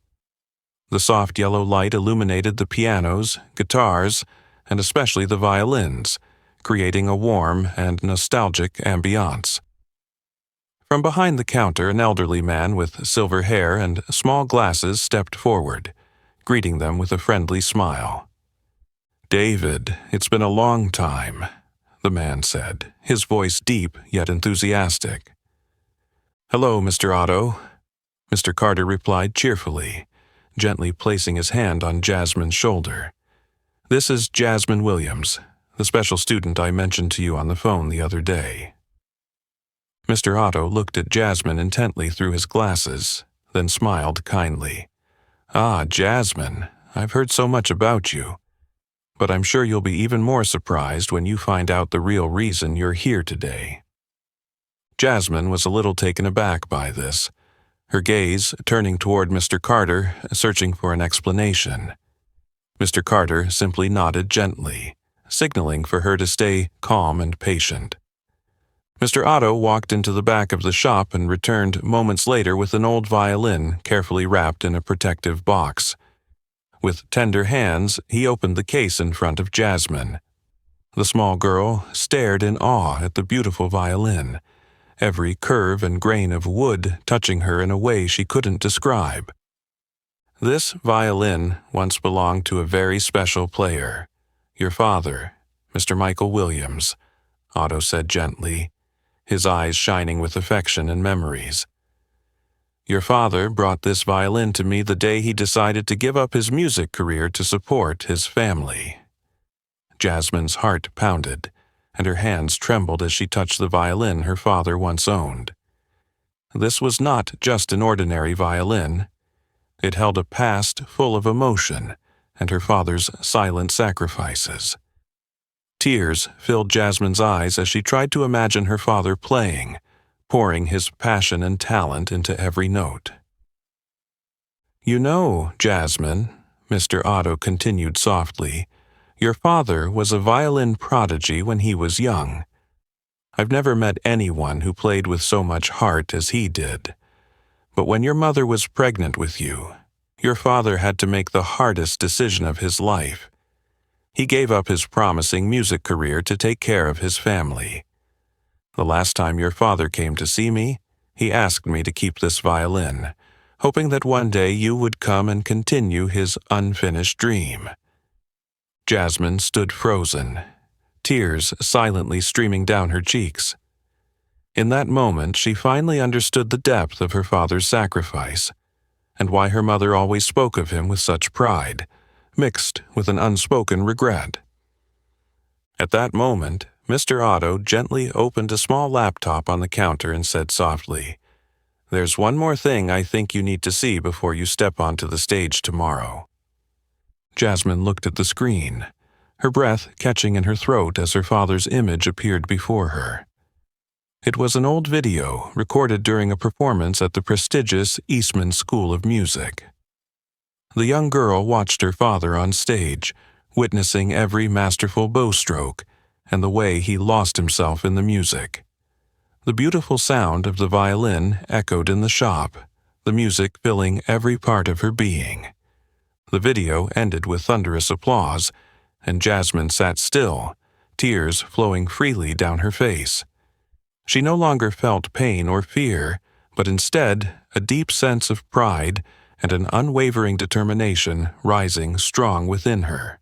The soft yellow light illuminated the pianos, guitars, and especially the violins, creating a warm and nostalgic ambiance. From behind the counter, an elderly man with silver hair and small glasses stepped forward, greeting them with a friendly smile. "David, it's been a long time," the man said, his voice deep yet enthusiastic. "Hello, Mr. Otto," Mr. Carter replied cheerfully, gently placing his hand on Jasmine's shoulder. "This is Jasmine Williams, the special student I mentioned to you on the phone the other day." Mr. Otto looked at Jasmine intently through his glasses, then smiled kindly. "Ah, Jasmine, I've heard so much about you, but I'm sure you'll be even more surprised when you find out the real reason you're here today." Jasmine was a little taken aback by this, her gaze turning toward Mr. Carter, searching for an explanation. Mr. Carter simply nodded gently, signaling for her to stay calm and patient. Mr. Otto walked into the back of the shop and returned moments later with an old violin carefully wrapped in a protective box. With tender hands, he opened the case in front of Jasmine. The small girl stared in awe at the beautiful violin, every curve and grain of wood touching her in a way she couldn't describe. "This violin once belonged to a very special player, your father, Mr. Michael Williams," Otto said gently, his eyes shining with affection and memories. "Your father brought this violin to me the day he decided to give up his music career to support his family." Jasmine's heart pounded, and her hands trembled as she touched the violin her father once owned. This was not just an ordinary violin. It held a past full of emotion and her father's silent sacrifices. Tears filled Jasmine's eyes as she tried to imagine her father playing, pouring his passion and talent into every note. "You know, Jasmine," Mr. Otto continued softly, "your father was a violin prodigy when he was young. I've never met anyone who played with so much heart as he did. But when your mother was pregnant with you, your father had to make the hardest decision of his life. He gave up his promising music career to take care of his family. The last time your father came to see me, he asked me to keep this violin, hoping that one day you would come and continue his unfinished dream." Jasmine stood frozen, tears silently streaming down her cheeks. In that moment, she finally understood the depth of her father's sacrifice, and why her mother always spoke of him with such pride, mixed with an unspoken regret. At that moment, Mr. Otto gently opened a small laptop on the counter and said softly, "There's one more thing I think you need to see before you step onto the stage tomorrow." Jasmine looked at the screen, her breath catching in her throat as her father's image appeared before her. It was an old video recorded during a performance at the prestigious Eastman School of Music. The young girl watched her father on stage, witnessing every masterful bowstroke and the way he lost himself in the music. The beautiful sound of the violin echoed in the shop, the music filling every part of her being. The video ended with thunderous applause, and Jasmine sat still, tears flowing freely down her face. She no longer felt pain or fear, but instead a deep sense of pride and an unwavering determination rising strong within her.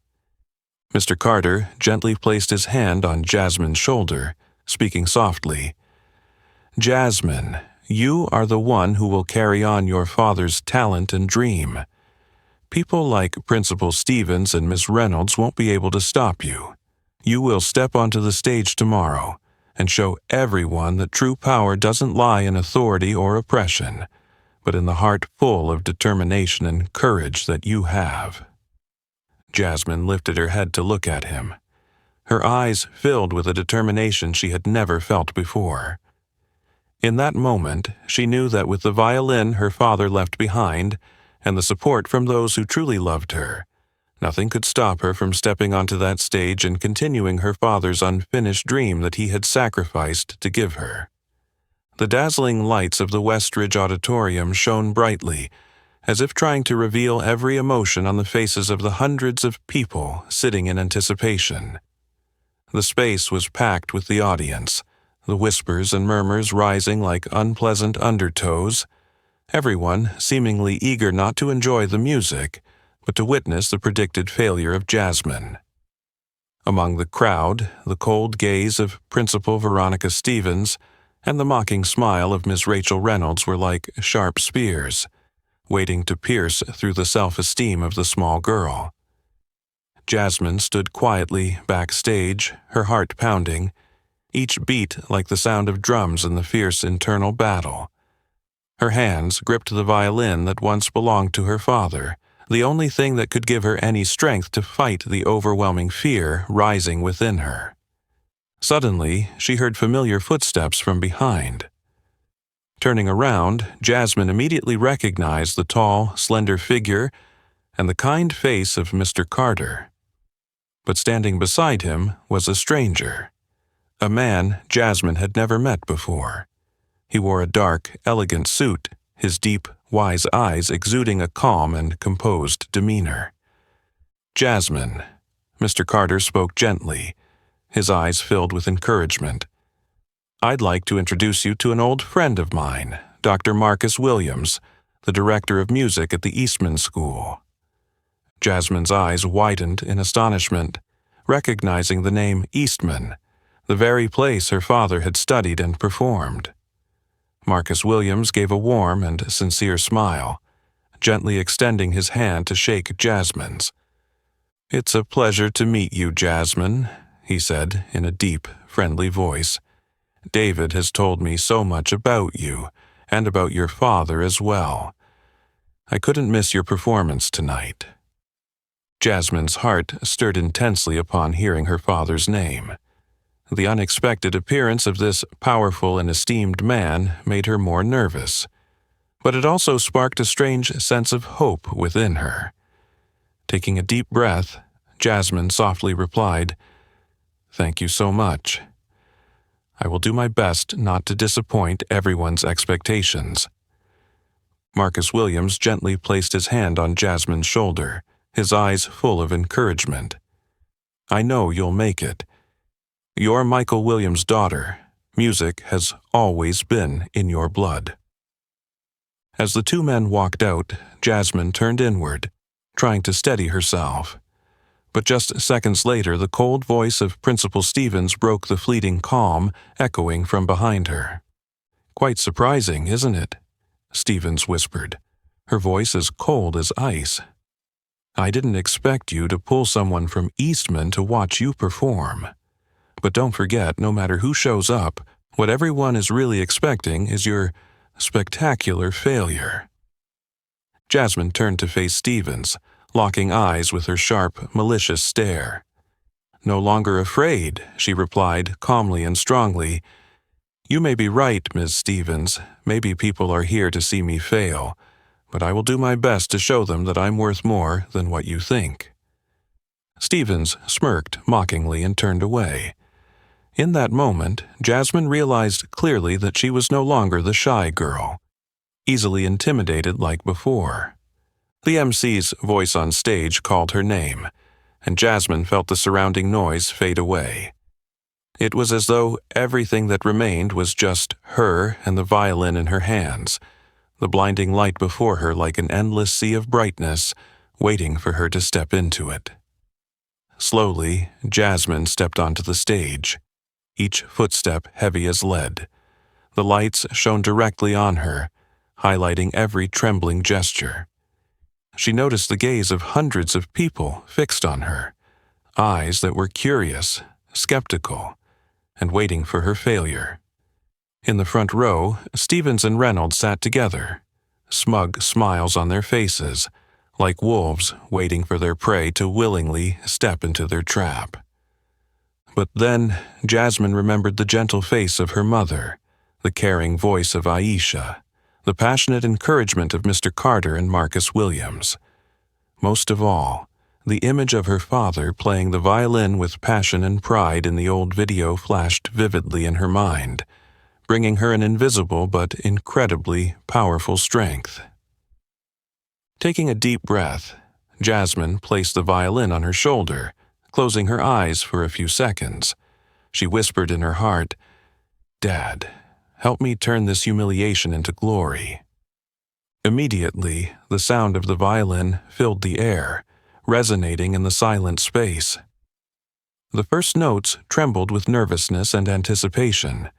Mr. Carter gently placed his hand on Jasmine's shoulder, speaking softly. "Jasmine, you are the one who will carry on your father's talent and dream. People like Principal Stevens and Miss Reynolds won't be able to stop you. You will step onto the stage tomorrow and show everyone that true power doesn't lie in authority or oppression, but in the heart full of determination and courage that you have." Jasmine lifted her head to look at him, her eyes filled with a determination she had never felt before. In that moment, she knew that with the violin her father left behind and the support from those who truly loved her, nothing could stop her from stepping onto that stage and continuing her father's unfinished dream that he had sacrificed to give her. The dazzling lights of the Westridge Auditorium shone brightly, as if trying to reveal every emotion on the faces of the hundreds of people sitting in anticipation. The space was packed with the audience, the whispers and murmurs rising like unpleasant undertows, everyone seemingly eager not to enjoy the music, but to witness the predicted failure of Jasmine. Among the crowd, the cold gaze of Principal Veronica Stevens and the mocking smile of Miss Rachel Reynolds were like sharp spears, waiting to pierce through the self-esteem of the small girl. Jasmine stood quietly backstage, her heart pounding, each beat like the sound of drums in the fierce internal battle. Her hands gripped the violin that once belonged to her father, the only thing that could give her any strength to fight the overwhelming fear rising within her. Suddenly, she heard familiar footsteps from behind. Turning around, Jasmine immediately recognized the tall, slender figure and the kind face of Mr. Carter. But standing beside him was a stranger, a man Jasmine had never met before. He wore a dark, elegant suit, his deep, wise eyes exuding a calm and composed demeanor. "Jasmine," Mr. Carter spoke gently, his eyes filled with encouragement. "I'd like to introduce you to an old friend of mine, Dr. Marcus Williams, the director of music at the Eastman School." Jasmine's eyes widened in astonishment, recognizing the name Eastman, the very place her father had studied and performed. Marcus Williams gave a warm and sincere smile, gently extending his hand to shake Jasmine's. "It's a pleasure to meet you, Jasmine," he said in a deep, friendly voice. "David has told me so much about you, and about your father as well. I couldn't miss your performance tonight." Jasmine's heart stirred intensely upon hearing her father's name. The unexpected appearance of this powerful and esteemed man made her more nervous, but it also sparked a strange sense of hope within her. Taking a deep breath, Jasmine softly replied, "Thank you so much. I will do my best not to disappoint everyone's expectations." Marcus Williams gently placed his hand on Jasmine's shoulder, his eyes full of encouragement. "I know you'll make it. You're Michael Williams' daughter. Music has always been in your blood." As the two men walked out, Jasmine turned inward, trying to steady herself. But just seconds later, the cold voice of Principal Stevens broke the fleeting calm echoing from behind her. "Quite surprising, isn't it?" Stevens whispered, her voice as cold as ice. "I didn't expect you to pull someone from Eastman to watch you perform. But don't forget, no matter who shows up, what everyone is really expecting is your spectacular failure." Jasmine turned to face Stevens, locking eyes with her sharp, malicious stare. "No longer afraid," she replied calmly and strongly. "You may be right, Ms. Stevens. Maybe people are here to see me fail, but I will do my best to show them that I'm worth more than what you think." Stevens smirked mockingly and turned away. In that moment, Jasmine realized clearly that she was no longer the shy girl, easily intimidated like before. The MC's voice on stage called her name, and Jasmine felt the surrounding noise fade away. It was as though everything that remained was just her and the violin in her hands, the blinding light before her like an endless sea of brightness, waiting for her to step into it. Slowly, Jasmine stepped onto the stage, each footstep heavy as lead. The lights shone directly on her, highlighting every trembling gesture. She noticed the gaze of hundreds of people fixed on her, eyes that were curious, skeptical, and waiting for her failure. In the front row, Stevens and Reynolds sat together, smug smiles on their faces, like wolves waiting for their prey to willingly step into their trap. But then Jasmine remembered the gentle face of her mother, the caring voice of Aisha, the passionate encouragement of Mr. Carter and Marcus Williams. Most of all, the image of her father playing the violin with passion and pride in the old video flashed vividly in her mind, bringing her an invisible but incredibly powerful strength. Taking a deep breath, Jasmine placed the violin on her shoulder, closing her eyes for a few seconds. She whispered in her heart, "Dad, help me turn this humiliation into glory." Immediately, the sound of the violin filled the air, resonating in the silent space. The first notes trembled with nervousness and anticipation,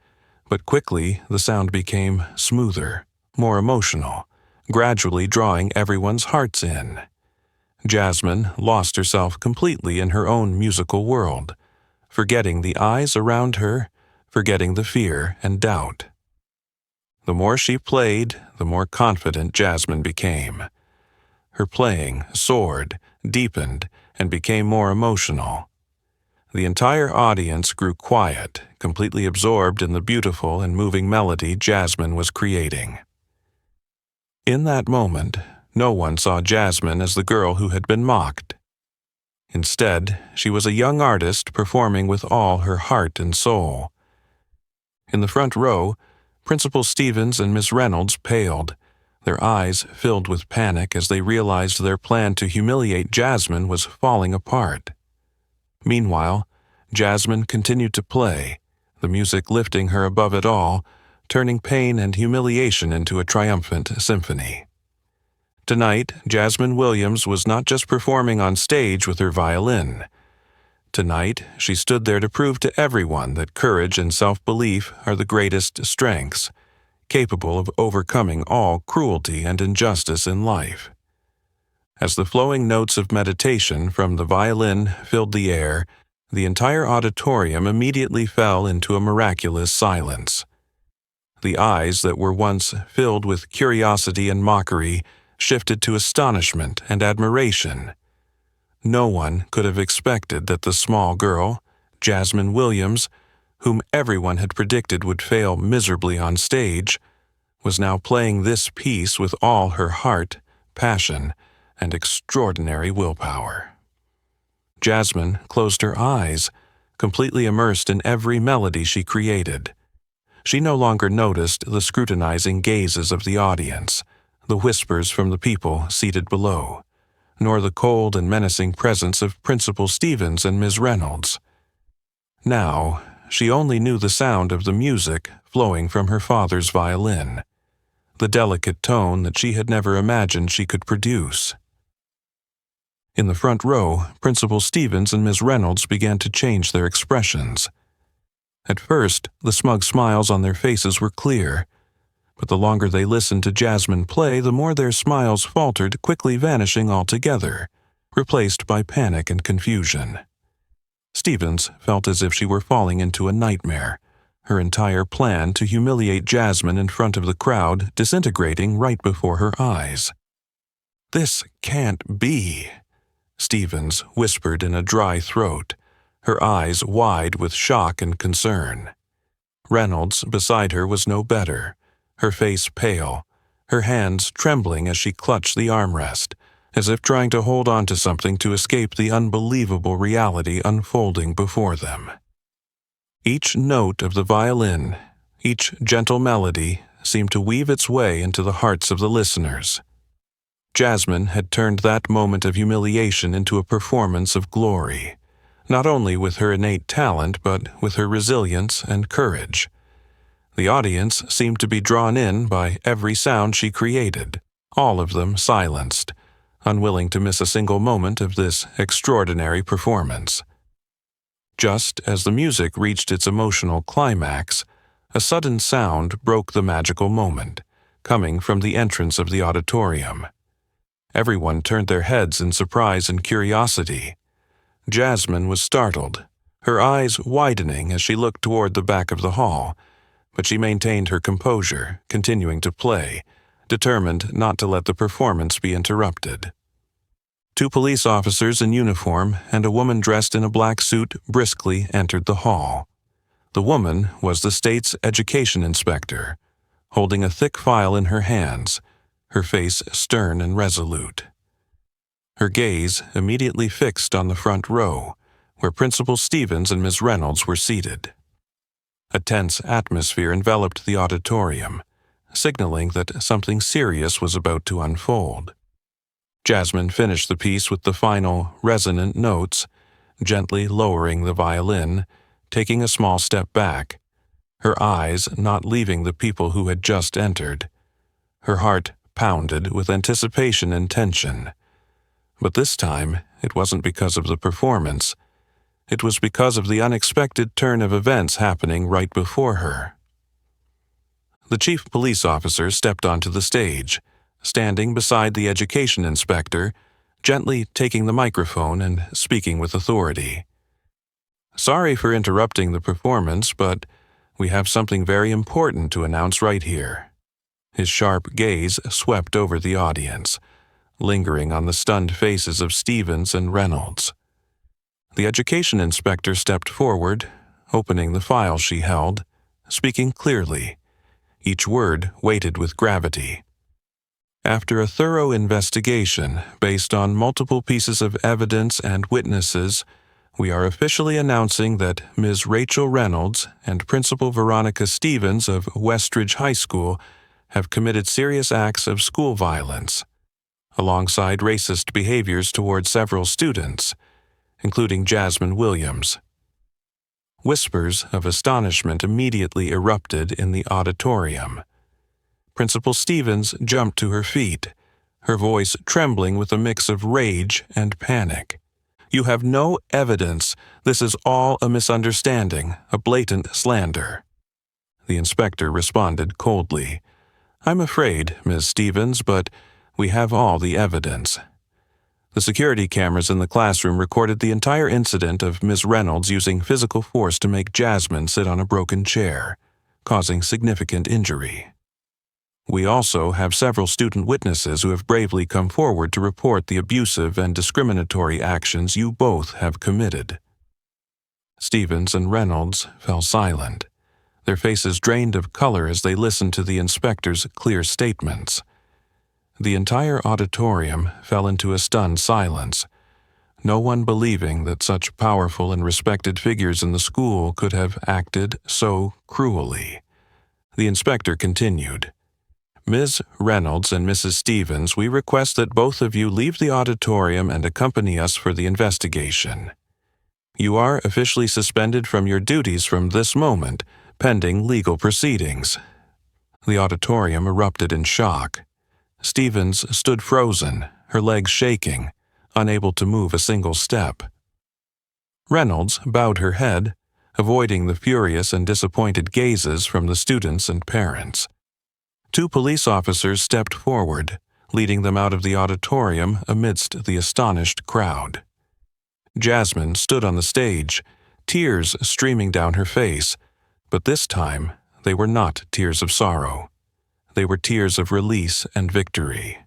but quickly the sound became smoother, more emotional, gradually drawing everyone's hearts in. Jasmine lost herself completely in her own musical world, forgetting the eyes around her, forgetting the fear and doubt. The more she played, the more confident Jasmine became. Her playing soared, deepened, and became more emotional. The entire audience grew quiet, completely absorbed in the beautiful and moving melody Jasmine was creating. In that moment, no one saw Jasmine as the girl who had been mocked. Instead, she was a young artist performing with all her heart and soul. In the front row, Principal Stevens and Miss Reynolds paled, their eyes filled with panic as they realized their plan to humiliate Jasmine was falling apart. Meanwhile, Jasmine continued to play, the music lifting her above it all, turning pain and humiliation into a triumphant symphony. Tonight, Jasmine Williams was not just performing on stage with her violin. Tonight, she stood there to prove to everyone that courage and self-belief are the greatest strengths, capable of overcoming all cruelty and injustice in life. As the flowing notes of meditation from the violin filled the air, the entire auditorium immediately fell into a miraculous silence. The eyes that were once filled with curiosity and mockery shifted to astonishment and admiration. No one could have expected that the small girl, Jasmine Williams, whom everyone had predicted would fail miserably on stage, was now playing this piece with all her heart, passion, and extraordinary willpower. Jasmine closed her eyes, completely immersed in every melody she created. She no longer noticed the scrutinizing gazes of the audience, the whispers from the people seated below, nor the cold and menacing presence of Principal Stevens and Miss Reynolds. Now, she only knew the sound of the music flowing from her father's violin, the delicate tone that she had never imagined she could produce. In the front row, Principal Stevens and Miss Reynolds began to change their expressions. At first, the smug smiles on their faces were clear, but the longer they listened to Jasmine play, the more their smiles faltered, quickly vanishing altogether, replaced by panic and confusion. Stevens felt as if she were falling into a nightmare, her entire plan to humiliate Jasmine in front of the crowd disintegrating right before her eyes. "This can't be," Stevens whispered in a dry throat, her eyes wide with shock and concern. Reynolds, beside her, was no better, her face pale, her hands trembling as she clutched the armrest, as if trying to hold on to something to escape the unbelievable reality unfolding before them. Each note of the violin, each gentle melody, seemed to weave its way into the hearts of the listeners. Jasmine had turned that moment of humiliation into a performance of glory, not only with her innate talent but with her resilience and courage. The audience seemed to be drawn in by every sound she created, all of them silenced, unwilling to miss a single moment of this extraordinary performance. Just as the music reached its emotional climax, a sudden sound broke the magical moment, coming from the entrance of the auditorium. Everyone turned their heads in surprise and curiosity. Jasmine was startled, her eyes widening as she looked toward the back of the hall, but she maintained her composure, continuing to play, determined not to let the performance be interrupted. 2 police officers in uniform and a woman dressed in a black suit briskly entered the hall. The woman was the state's education inspector, holding a thick file in her hands, her face stern and resolute. Her gaze immediately fixed on the front row, where Principal Stevens and Miss Reynolds were seated. A tense atmosphere enveloped the auditorium, signaling that something serious was about to unfold. Jasmine finished the piece with the final, resonant notes, gently lowering the violin, taking a small step back, her eyes not leaving the people who had just entered. Her heart pounded with anticipation and tension. But this time, it wasn't because of the performance. It was because of the unexpected turn of events happening right before her. The chief police officer stepped onto the stage, standing beside the education inspector, gently taking the microphone and speaking with authority. "Sorry for interrupting the performance, but we have something very important to announce right here." His sharp gaze swept over the audience, lingering on the stunned faces of Stevens and Reynolds. The education inspector stepped forward, opening the file she held, speaking clearly, each word weighted with gravity. "After a thorough investigation based on multiple pieces of evidence and witnesses, we are officially announcing that Ms. Rachel Reynolds and Principal Veronica Stevens of Westridge High School have committed serious acts of school violence, alongside racist behaviors toward several students, including Jasmine Williams." Whispers of astonishment immediately erupted in the auditorium. Principal Stevens jumped to her feet, her voice trembling with a mix of rage and panic. "You have no evidence. This is all a misunderstanding, a blatant slander." The inspector responded coldly. "I'm afraid, Ms. Stevens, but we have all the evidence." The security cameras in the classroom recorded the entire incident of Ms. Reynolds using physical force to make Jasmine sit on a broken chair, causing significant injury. We also have several student witnesses who have bravely come forward to report the abusive and discriminatory actions you both have committed. Stevens and Reynolds fell silent, their faces drained of color as they listened to the inspector's clear statements. The entire auditorium fell into a stunned silence, no one believing that such powerful and respected figures in the school could have acted so cruelly. The inspector continued, "Ms. Reynolds and Mrs. Stevens, we request that both of you leave the auditorium and accompany us for the investigation. You are officially suspended from your duties from this moment, pending legal proceedings." The auditorium erupted in shock. Stevens stood frozen, her legs shaking, unable to move a single step. Reynolds bowed her head, avoiding the furious and disappointed gazes from the students and parents. 2 police officers stepped forward, leading them out of the auditorium amidst the astonished crowd. Jasmine stood on the stage, tears streaming down her face, but this time they were not tears of sorrow. They were tears of release and victory.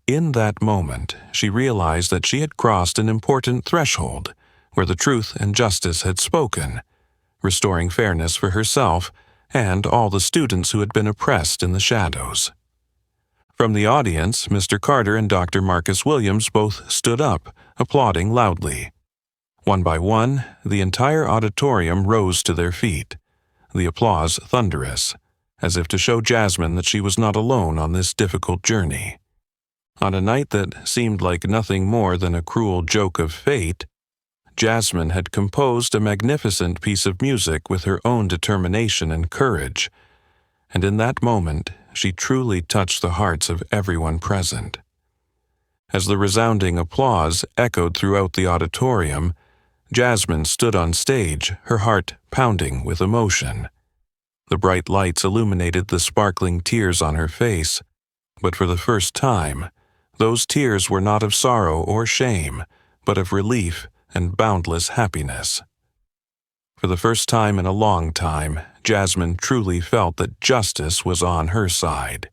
In that moment, she realized that she had crossed an important threshold where the truth and justice had spoken, restoring fairness for herself and all the students who had been oppressed in the shadows. From the audience, Mr. Carter and Dr. Marcus Williams both stood up, applauding loudly. One by one, the entire auditorium rose to their feet, the applause thunderous, as if to show Jasmine that she was not alone on this difficult journey. On a night that seemed like nothing more than a cruel joke of fate, Jasmine had composed a magnificent piece of music with her own determination and courage, and in that moment she truly touched the hearts of everyone present. As the resounding applause echoed throughout the auditorium, Jasmine stood on stage, her heart pounding with emotion. The bright lights illuminated the sparkling tears on her face, but for the first time, those tears were not of sorrow or shame, but of relief and boundless happiness. For the first time in a long time, Jasmine truly felt that justice was on her side.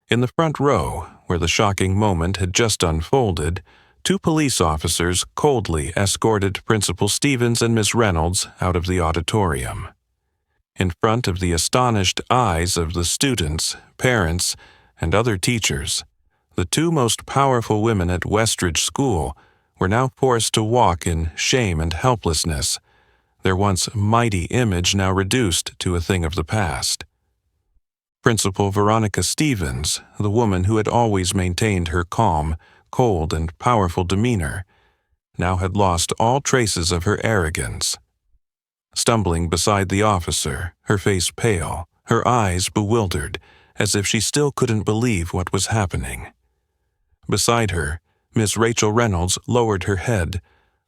In the front row, where the shocking moment had just unfolded, 2 police officers coldly escorted Principal Stevens and Miss Reynolds out of the auditorium. In front of the astonished eyes of the students, parents, and other teachers, the 2 most powerful women at Westridge School were now forced to walk in shame and helplessness, their once mighty image now reduced to a thing of the past. Principal Veronica Stevens, the woman who had always maintained her calm, cold, and powerful demeanor, now had lost all traces of her arrogance. Stumbling beside the officer, her face pale, her eyes bewildered, as if she still couldn't believe what was happening. Beside her, Miss Rachel Reynolds lowered her head,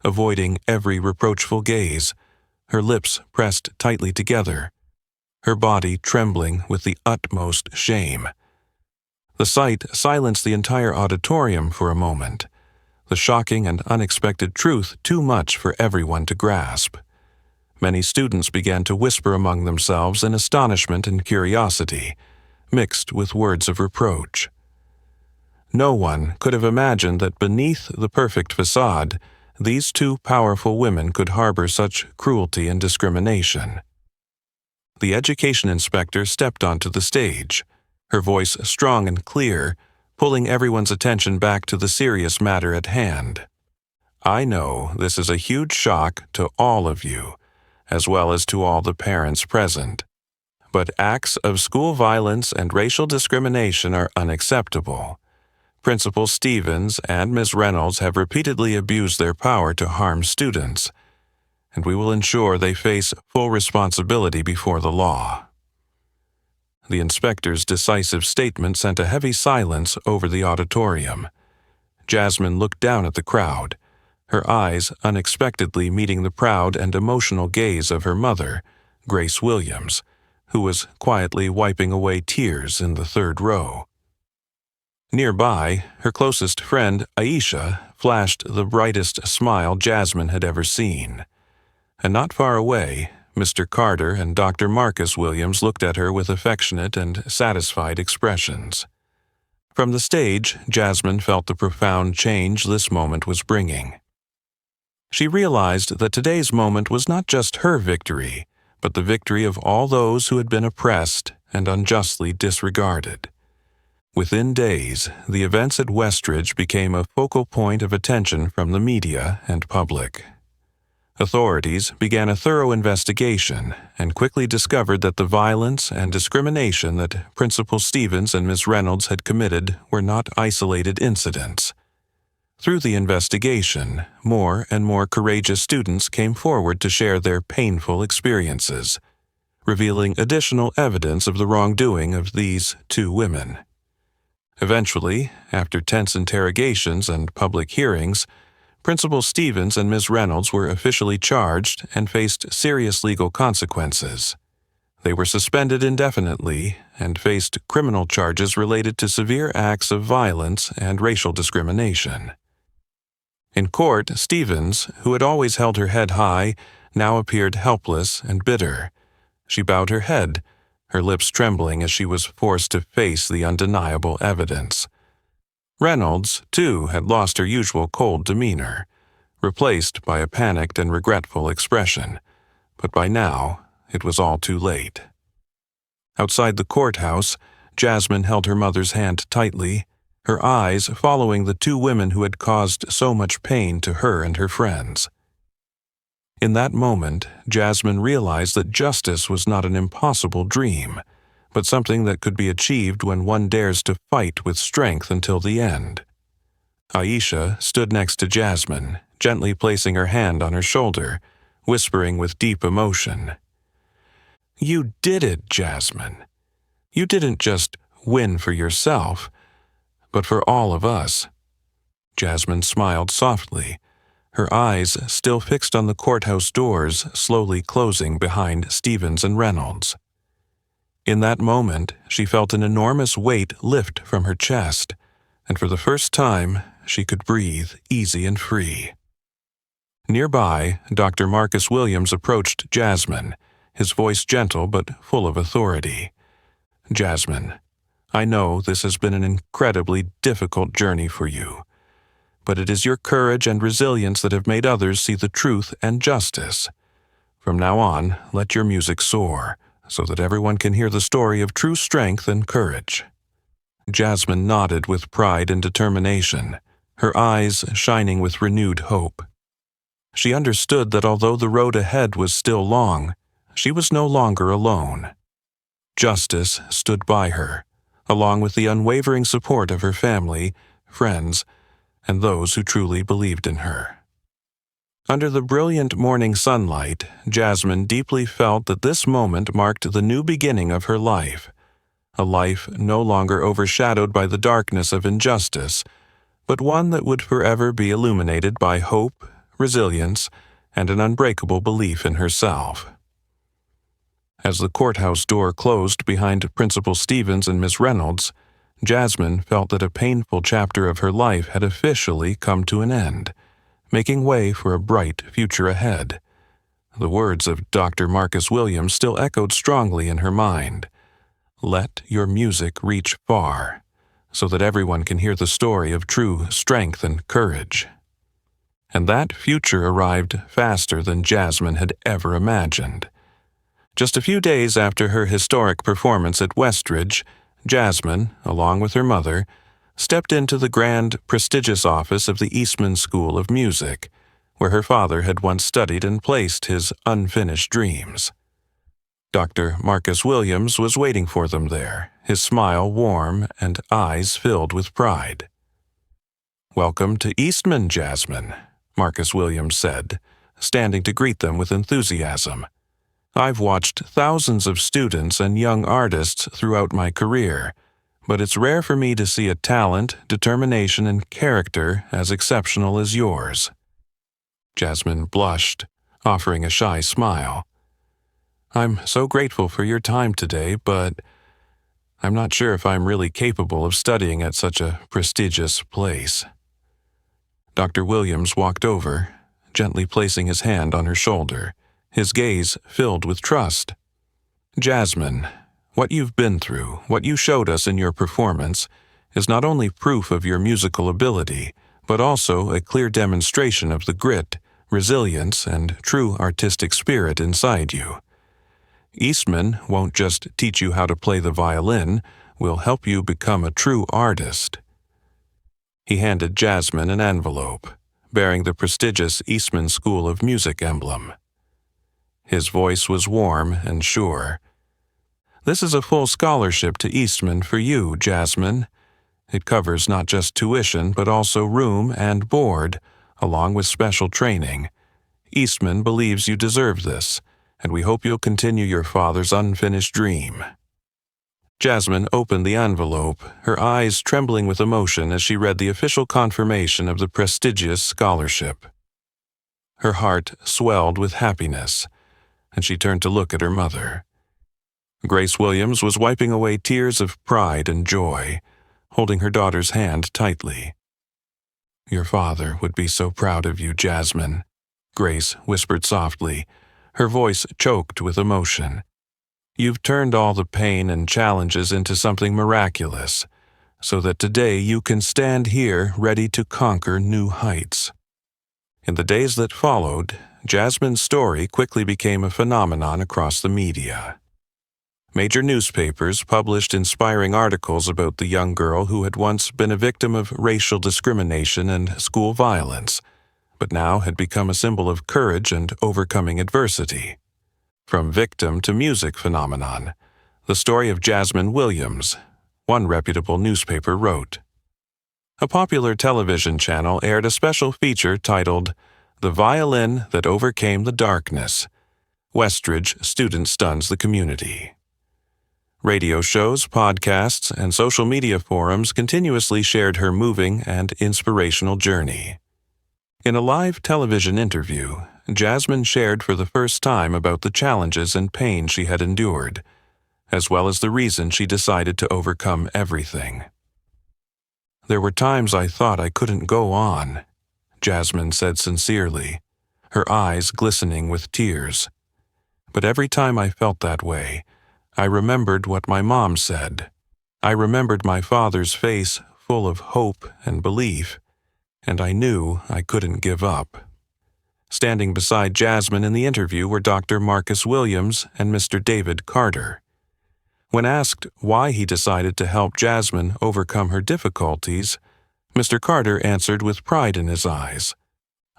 avoiding every reproachful gaze, her lips pressed tightly together, her body trembling with the utmost shame. The sight silenced the entire auditorium for a moment, the shocking and unexpected truth too much for everyone to grasp. Many students began to whisper among themselves in astonishment and curiosity, mixed with words of reproach. No one could have imagined that beneath the perfect facade, these 2 powerful women could harbor such cruelty and discrimination. The education inspector stepped onto the stage, her voice strong and clear, pulling everyone's attention back to the serious matter at hand. I know this is a huge shock to all of you, as well as to all the parents present. But acts of school violence and racial discrimination are unacceptable. Principal Stevens and Ms. Reynolds have repeatedly abused their power to harm students, and we will ensure they face full responsibility before the law. The inspector's decisive statement sent a heavy silence over the auditorium. Jasmine looked down at the crowd, her eyes unexpectedly meeting the proud and emotional gaze of her mother, Grace Williams, who was quietly wiping away tears in the 3rd row. Nearby, her closest friend, Aisha, flashed the brightest smile Jasmine had ever seen. And not far away, Mr. Carter and Dr. Marcus Williams looked at her with affectionate and satisfied expressions. From the stage, Jasmine felt the profound change this moment was bringing. She realized that today's moment was not just her victory, but the victory of all those who had been oppressed and unjustly disregarded. Within days, the events at Westridge became a focal point of attention from the media and public. Authorities began a thorough investigation and quickly discovered that the violence and discrimination that Principal Stevens and Miss Reynolds had committed were not isolated incidents. Through the investigation, more and more courageous students came forward to share their painful experiences, revealing additional evidence of the wrongdoing of these 2 women. Eventually, after tense interrogations and public hearings, Principal Stevens and Ms. Reynolds were officially charged and faced serious legal consequences. They were suspended indefinitely and faced criminal charges related to severe acts of violence and racial discrimination. In court, Stevens, who had always held her head high, now appeared helpless and bitter. She bowed her head, her lips trembling as she was forced to face the undeniable evidence. Reynolds, too, had lost her usual cold demeanor, replaced by a panicked and regretful expression, but by now it was all too late. Outside the courthouse, Jasmine held her mother's hand tightly, her eyes following the 2 women who had caused so much pain to her and her friends. In that moment, Jasmine realized that justice was not an impossible dream, but something that could be achieved when one dares to fight with strength until the end. Aisha stood next to Jasmine, gently placing her hand on her shoulder, whispering with deep emotion. "You did it, Jasmine. You didn't just win for yourself, but for all of us." Jasmine smiled softly, her eyes still fixed on the courthouse doors slowly closing behind Stevens and Reynolds. In that moment, she felt an enormous weight lift from her chest, and for the first time, she could breathe easy and free. Nearby, Dr. Marcus Williams approached Jasmine, his voice gentle but full of authority. "Jasmine, I know this has been an incredibly difficult journey for you, but it is your courage and resilience that have made others see the truth and justice. From now on, let your music soar, so that everyone can hear the story of true strength and courage." Jasmine nodded with pride and determination, her eyes shining with renewed hope. She understood that although the road ahead was still long, she was no longer alone. Justice stood by her, along with the unwavering support of her family, friends, and those who truly believed in her. Under the brilliant morning sunlight, Jasmine deeply felt that this moment marked the new beginning of her life, a life no longer overshadowed by the darkness of injustice, but one that would forever be illuminated by hope, resilience, and an unbreakable belief in herself. As the courthouse door closed behind Principal Stevens and Miss Reynolds, Jasmine felt that a painful chapter of her life had officially come to an end, making way for a bright future ahead. The words of Dr. Marcus Williams still echoed strongly in her mind. "Let your music reach far, so that everyone can hear the story of true strength and courage." And that future arrived faster than Jasmine had ever imagined. Just a few days after her historic performance at Westridge, Jasmine, along with her mother, stepped into the grand, prestigious office of the Eastman School of Music, where her father had once studied and placed his unfinished dreams. Dr. Marcus Williams was waiting for them there, his smile warm and eyes filled with pride. "Welcome to Eastman, Jasmine," Marcus Williams said, standing to greet them with enthusiasm. "I've watched thousands of students and young artists throughout my career, but it's rare for me to see a talent, determination, and character as exceptional as yours." Jasmine blushed, offering a shy smile. "I'm so grateful for your time today, but I'm not sure if I'm really capable of studying at such a prestigious place." Dr. Williams walked over, gently placing his hand on her shoulder, his gaze filled with trust. "Jasmine, what you've been through, what you showed us in your performance, is not only proof of your musical ability, but also a clear demonstration of the grit, resilience, and true artistic spirit inside you. Eastman won't just teach you how to play the violin, we'll help you become a true artist." He handed Jasmine an envelope, bearing the prestigious Eastman School of Music emblem. His voice was warm and sure. "This is a full scholarship to Eastman for you, Jasmine. It covers not just tuition, but also room and board, along with special training. Eastman believes you deserve this, and we hope you'll continue your father's unfinished dream." Jasmine opened the envelope, her eyes trembling with emotion as she read the official confirmation of the prestigious scholarship. Her heart swelled with happiness, and she turned to look at her mother. Grace Williams was wiping away tears of pride and joy, holding her daughter's hand tightly. "Your father would be so proud of you, Jasmine," Grace whispered softly, her voice choked with emotion. "You've turned all the pain and challenges into something miraculous, so that today you can stand here ready to conquer new heights." In the days that followed, Jasmine's story quickly became a phenomenon across the media. Major newspapers published inspiring articles about the young girl who had once been a victim of racial discrimination and school violence, but now had become a symbol of courage and overcoming adversity. From victim to music phenomenon, the story of Jasmine Williams, one reputable newspaper wrote. A popular television channel aired a special feature titled "The Violin That Overcame the Darkness. Westridge Student Stuns the Community." Radio shows, podcasts, and social media forums continuously shared her moving and inspirational journey. In a live television interview, Jasmine shared for the first time about the challenges and pain she had endured, as well as the reason she decided to overcome everything. "There were times I thought I couldn't go on," Jasmine said sincerely, her eyes glistening with tears. "But every time I felt that way, I remembered what my mom said. I remembered my father's face full of hope and belief, and I knew I couldn't give up." Standing beside Jasmine in the interview were Dr. Marcus Williams and Mr. David Carter. When asked why he decided to help Jasmine overcome her difficulties, Mr. Carter answered with pride in his eyes,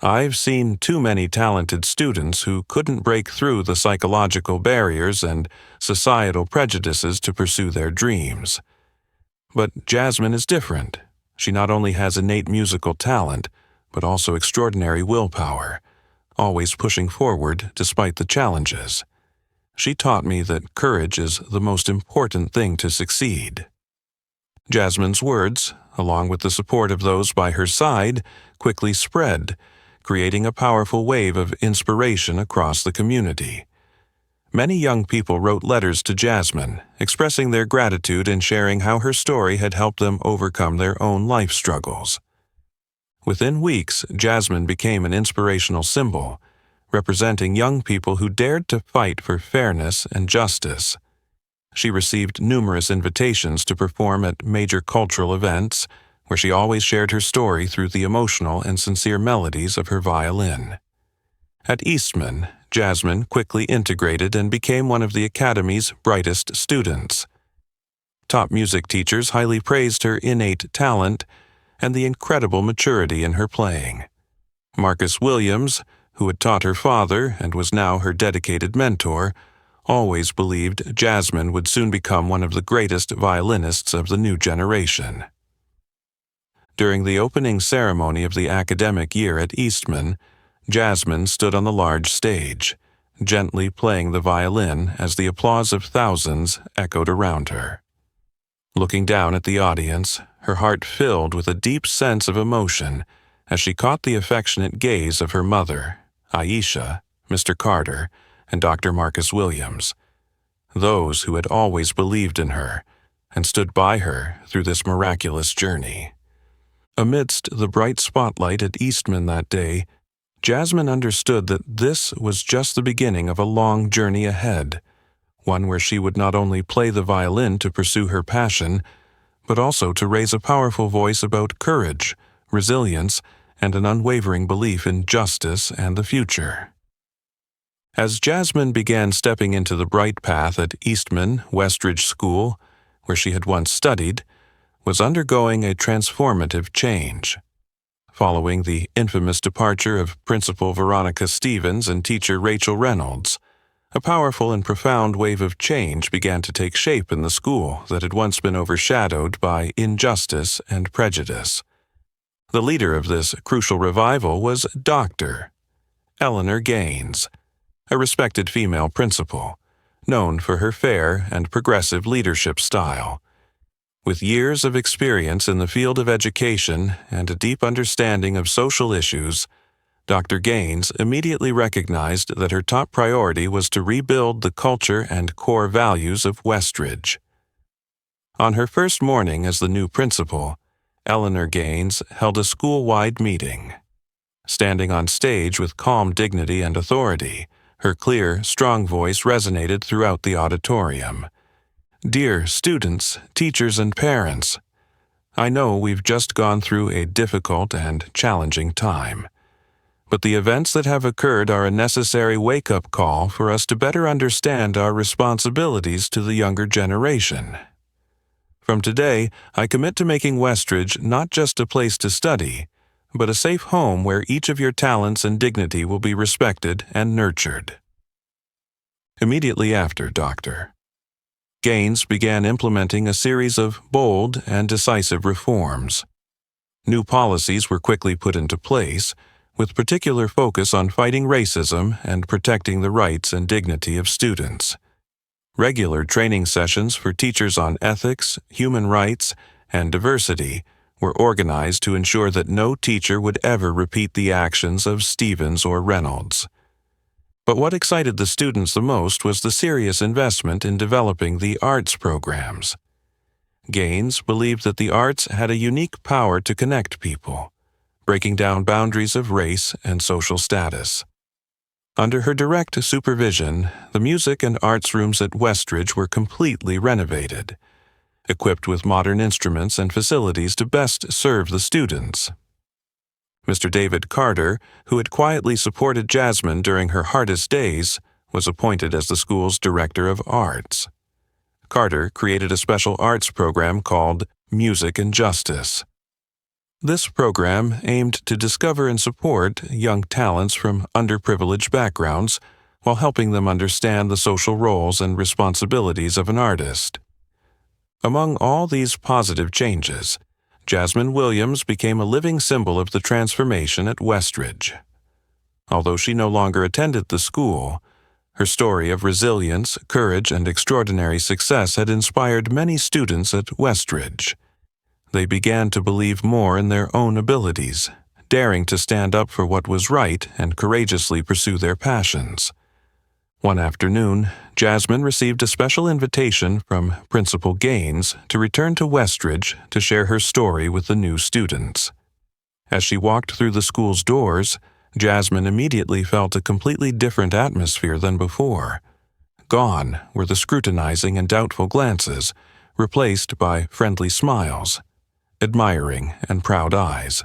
"I've seen too many talented students who couldn't break through the psychological barriers and societal prejudices to pursue their dreams. But Jasmine is different. She not only has innate musical talent, but also extraordinary willpower, always pushing forward despite the challenges. She taught me that courage is the most important thing to succeed." Jasmine's words, along with the support of those by her side, quickly spread, creating a powerful wave of inspiration across the community. Many young people wrote letters to Jasmine, expressing their gratitude and sharing how her story had helped them overcome their own life struggles. Within weeks, Jasmine became an inspirational symbol, representing young people who dared to fight for fairness and justice. She received numerous invitations to perform at major cultural events, where she always shared her story through the emotional and sincere melodies of her violin. At Eastman, Jasmine quickly integrated and became one of the Academy's brightest students. Top music teachers highly praised her innate talent and the incredible maturity in her playing. Marcus Williams, who had taught her father and was now her dedicated mentor, always believed Jasmine would soon become one of the greatest violinists of the new generation. During the opening ceremony of the academic year at Eastman, Jasmine stood on the large stage, gently playing the violin as the applause of thousands echoed around her. Looking down at the audience, her heart filled with a deep sense of emotion as she caught the affectionate gaze of her mother, Aisha, Mr. Carter, and Dr. Marcus Williams, those who had always believed in her and stood by her through this miraculous journey. Amidst the bright spotlight at Eastman that day, Jasmine understood that this was just the beginning of a long journey ahead, one where she would not only play the violin to pursue her passion, but also to raise a powerful voice about courage, resilience, and an unwavering belief in justice and the future. As Jasmine began stepping into the bright path at Eastman Westridge School, where she had once studied, was undergoing a transformative change. Following the infamous departure of Principal Veronica Stevens and teacher Rachel Reynolds, a powerful and profound wave of change began to take shape in the school that had once been overshadowed by injustice and prejudice. The leader of this crucial revival was Dr. Eleanor Gaines, a respected female principal, known for her fair and progressive leadership style. With years of experience in the field of education and a deep understanding of social issues, Dr. Gaines immediately recognized that her top priority was to rebuild the culture and core values of Westridge. On her first morning as the new principal, Eleanor Gaines held a school-wide meeting. Standing on stage with calm dignity and authority, her clear, strong voice resonated throughout the auditorium. "Dear students, teachers, and parents, I know we've just gone through a difficult and challenging time. But the events that have occurred are a necessary wake-up call for us to better understand our responsibilities to the younger generation. From today, I commit to making Westridge not just a place to study, but a safe home where each of your talents and dignity will be respected and nurtured." Immediately after Dr. Gaines began implementing a series of bold and decisive reforms. New policies were quickly put into place, with particular focus on fighting racism and protecting the rights and dignity of students. Regular training sessions for teachers on ethics, human rights, and diversity were organized to ensure that no teacher would ever repeat the actions of Stevens or Reynolds. But what excited the students the most was the serious investment in developing the arts programs. Gaines believed that the arts had a unique power to connect people, breaking down boundaries of race and social status. Under her direct supervision, the music and arts rooms at Westridge were completely renovated, equipped with modern instruments and facilities to best serve the students. Mr. David Carter, who had quietly supported Jasmine during her hardest days, was appointed as the school's director of arts. Carter created a special arts program called Music and Justice. This program aimed to discover and support young talents from underprivileged backgrounds while helping them understand the social roles and responsibilities of an artist. Among all these positive changes, Jasmine Williams became a living symbol of the transformation at Westridge. Although she no longer attended the school, her story of resilience, courage, and extraordinary success had inspired many students at Westridge. They began to believe more in their own abilities, daring to stand up for what was right and courageously pursue their passions. One afternoon, Jasmine received a special invitation from Principal Gaines to return to Westridge to share her story with the new students. As she walked through the school's doors, Jasmine immediately felt a completely different atmosphere than before. Gone were the scrutinizing and doubtful glances, replaced by friendly smiles, admiring and proud eyes.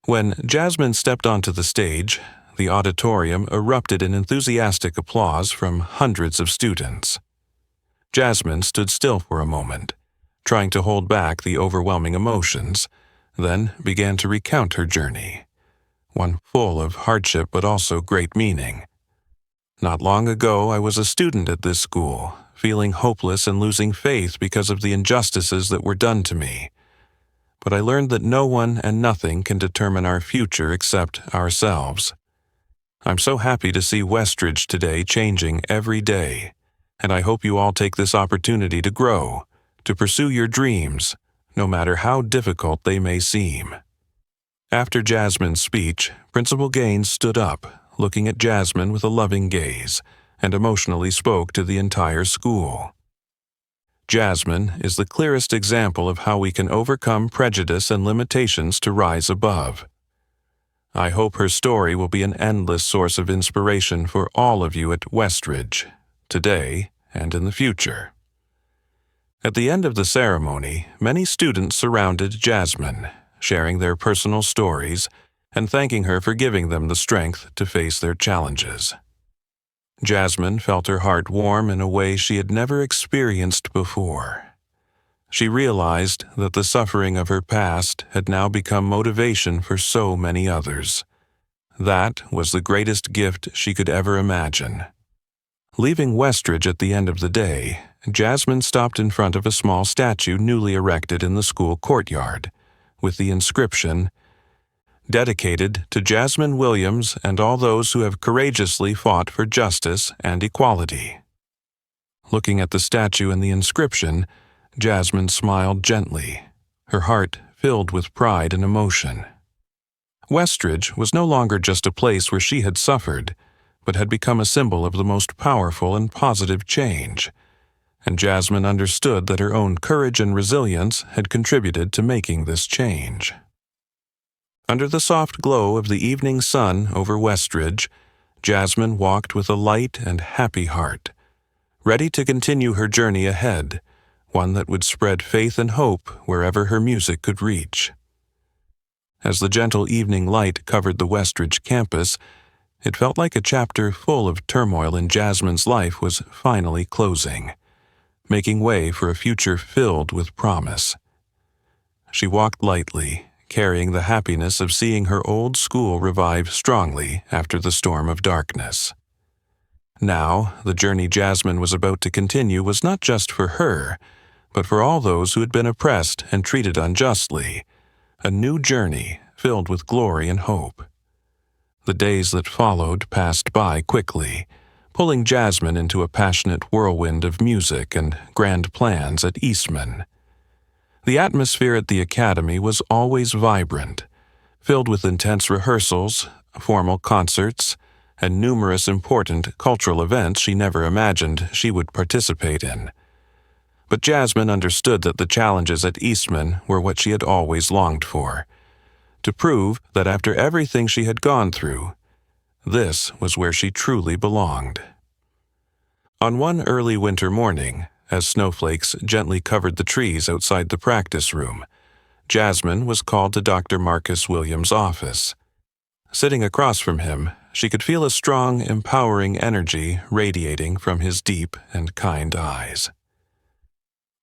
When Jasmine stepped onto the stage, the auditorium erupted in enthusiastic applause from hundreds of students. Jasmine stood still for a moment, trying to hold back the overwhelming emotions, then began to recount her journey, one full of hardship but also great meaning. Not long ago, I was a student at this school, feeling hopeless and losing faith because of the injustices that were done to me. But I learned that no one and nothing can determine our future except ourselves. I'm so happy to see Westridge today changing every day, and I hope you all take this opportunity to grow, to pursue your dreams, no matter how difficult they may seem. After Jasmine's speech, Principal Gaines stood up, looking at Jasmine with a loving gaze, and emotionally spoke to the entire school. Jasmine is the clearest example of how we can overcome prejudice and limitations to rise above. I hope her story will be an endless source of inspiration for all of you at Westridge, today and in the future. At the end of the ceremony, many students surrounded Jasmine, sharing their personal stories and thanking her for giving them the strength to face their challenges. Jasmine felt her heart warm in a way she had never experienced before. She realized that the suffering of her past had now become motivation for so many others. That was the greatest gift she could ever imagine. Leaving Westridge at the end of the day, Jasmine stopped in front of a small statue newly erected in the school courtyard, with the inscription, "Dedicated to Jasmine Williams and all those who have courageously fought for justice and equality." Looking at the statue and the inscription, Jasmine smiled gently, her heart filled with pride and emotion. Westridge was no longer just a place where she had suffered, but had become a symbol of the most powerful and positive change, and Jasmine understood that her own courage and resilience had contributed to making this change. Under the soft glow of the evening sun over Westridge, Jasmine walked with a light and happy heart, ready to continue her journey ahead, one that would spread faith and hope wherever her music could reach. As the gentle evening light covered the Westridge campus, it felt like a chapter full of turmoil in Jasmine's life was finally closing, making way for a future filled with promise. She walked lightly, carrying the happiness of seeing her old school revive strongly after the storm of darkness. Now, the journey Jasmine was about to continue was not just for her, but for all those who had been oppressed and treated unjustly, a new journey filled with glory and hope. The days that followed passed by quickly, pulling Jasmine into a passionate whirlwind of music and grand plans at Eastman. The atmosphere at the academy was always vibrant, filled with intense rehearsals, formal concerts, and numerous important cultural events she never imagined she would participate in. But Jasmine understood that the challenges at Eastman were what she had always longed for, to prove that after everything she had gone through, this was where she truly belonged. On one early winter morning, as snowflakes gently covered the trees outside the practice room, Jasmine was called to Dr. Marcus Williams' office. Sitting across from him, she could feel a strong, empowering energy radiating from his deep and kind eyes.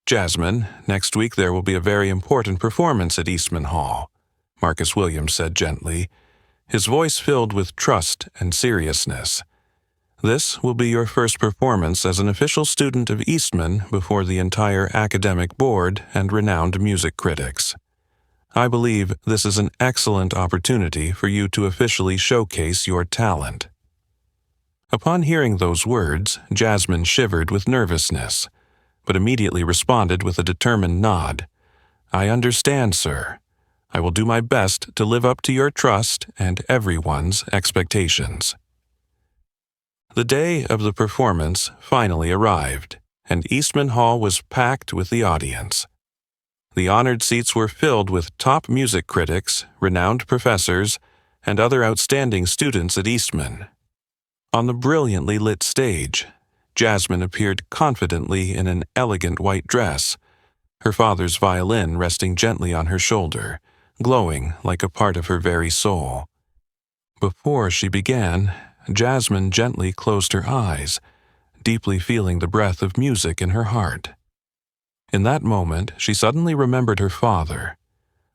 "Jasmine, next week there will be a very important performance at Eastman Hall," Marcus Williams said gently, his voice filled with trust and seriousness. "This will be your first performance as an official student of Eastman before the entire academic board and renowned music critics. I believe this is an excellent opportunity for you to officially showcase your talent." Upon hearing those words, Jasmine shivered with nervousness, but immediately responded with a determined nod. "I understand, sir. I will do my best to live up to your trust and everyone's expectations." The day of the performance finally arrived, and Eastman Hall was packed with the audience. The honored seats were filled with top music critics, renowned professors, and other outstanding students at Eastman. On the brilliantly lit stage, Jasmine appeared confidently in an elegant white dress, her father's violin resting gently on her shoulder, glowing like a part of her very soul. Before she began, Jasmine gently closed her eyes, deeply feeling the breath of music in her heart. In that moment, she suddenly remembered her father,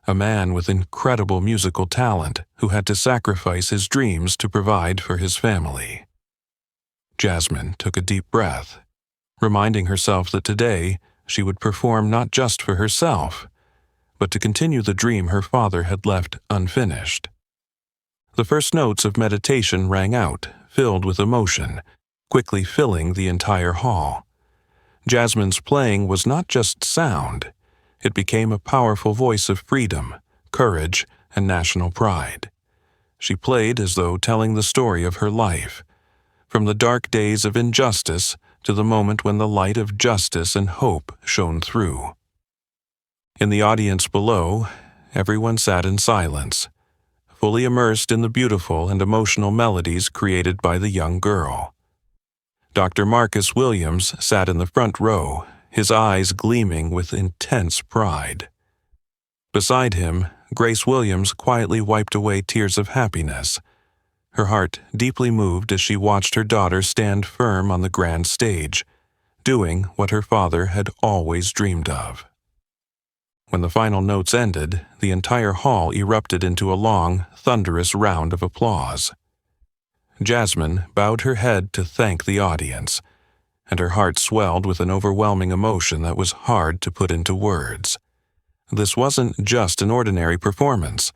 a man with incredible musical talent who had to sacrifice his dreams to provide for his family. Jasmine took a deep breath, reminding herself that today she would perform not just for herself, but to continue the dream her father had left unfinished. The first notes of meditation rang out, filled with emotion, quickly filling the entire hall. Jasmine's playing was not just sound, it became a powerful voice of freedom, courage, and national pride. She played as though telling the story of her life, from the dark days of injustice to the moment when the light of justice and hope shone through. In the audience below, everyone sat in silence, fully immersed in the beautiful and emotional melodies created by the young girl. Dr. Marcus Williams sat in the front row, his eyes gleaming with intense pride. Beside him, Grace Williams quietly wiped away tears of happiness, her heart deeply moved as she watched her daughter stand firm on the grand stage, doing what her father had always dreamed of. When the final notes ended, the entire hall erupted into a long, thunderous round of applause. Jasmine bowed her head to thank the audience, and her heart swelled with an overwhelming emotion that was hard to put into words. This wasn't just an ordinary performance.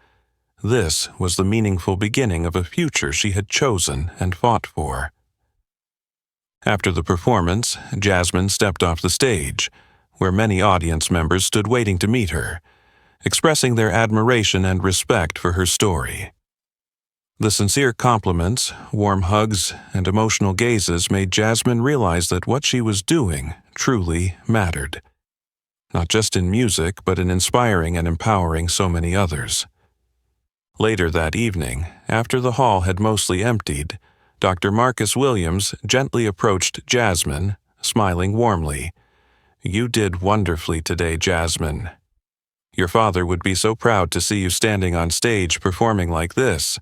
This was the meaningful beginning of a future she had chosen and fought for. After the performance, Jasmine stepped off the stage, where many audience members stood waiting to meet her, expressing their admiration and respect for her story. The sincere compliments, warm hugs, and emotional gazes made Jasmine realize that what she was doing truly mattered, not just in music, but in inspiring and empowering so many others. Later that evening, after the hall had mostly emptied, Dr. Marcus Williams gently approached Jasmine, smiling warmly. "You did wonderfully today, Jasmine. Your father would be so proud to see you standing on stage performing like this."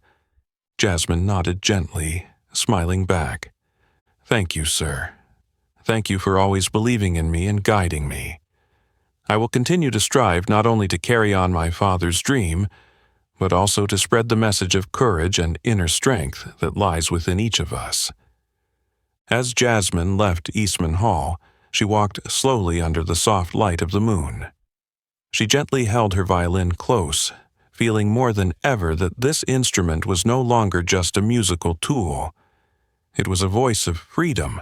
Jasmine nodded gently, smiling back. "Thank you, sir. Thank you for always believing in me and guiding me. I will continue to strive not only to carry on my father's dream, but also to spread the message of courage and inner strength that lies within each of us." As Jasmine left Eastman Hall, she walked slowly under the soft light of the moon. She gently held her violin close, feeling more than ever that this instrument was no longer just a musical tool. It was a voice of freedom,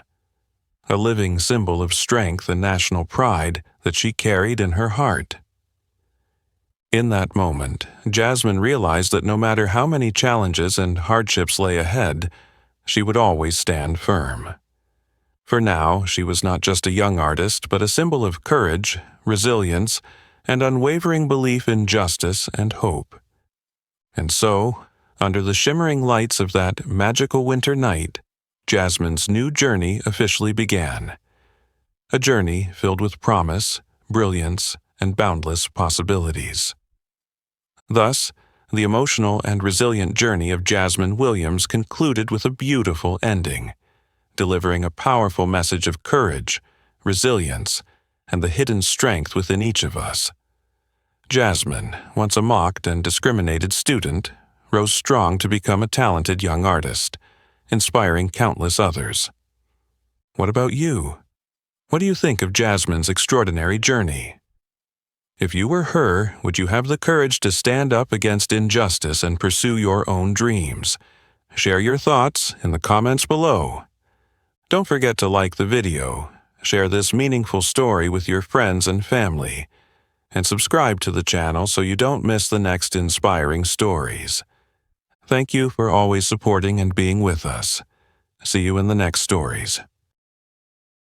a living symbol of strength and national pride that she carried in her heart. In that moment, Jasmine realized that no matter how many challenges and hardships lay ahead, she would always stand firm. For now, she was not just a young artist, but a symbol of courage, resilience, and unwavering belief in justice and hope. And so, under the shimmering lights of that magical winter night, Jasmine's new journey officially began. A journey filled with promise, brilliance, and boundless possibilities. Thus, the emotional and resilient journey of Jasmine Williams concluded with a beautiful ending, delivering a powerful message of courage, resilience, and the hidden strength within each of us. Jasmine, once a mocked and discriminated student, rose strong to become a talented young artist, inspiring countless others. What about you? What do you think of Jasmine's extraordinary journey? If you were her, would you have the courage to stand up against injustice and pursue your own dreams? Share your thoughts in the comments below. Don't forget to like the video, share this meaningful story with your friends and family, and subscribe to the channel so you don't miss the next inspiring stories. Thank you for always supporting and being with us. See you in the next stories.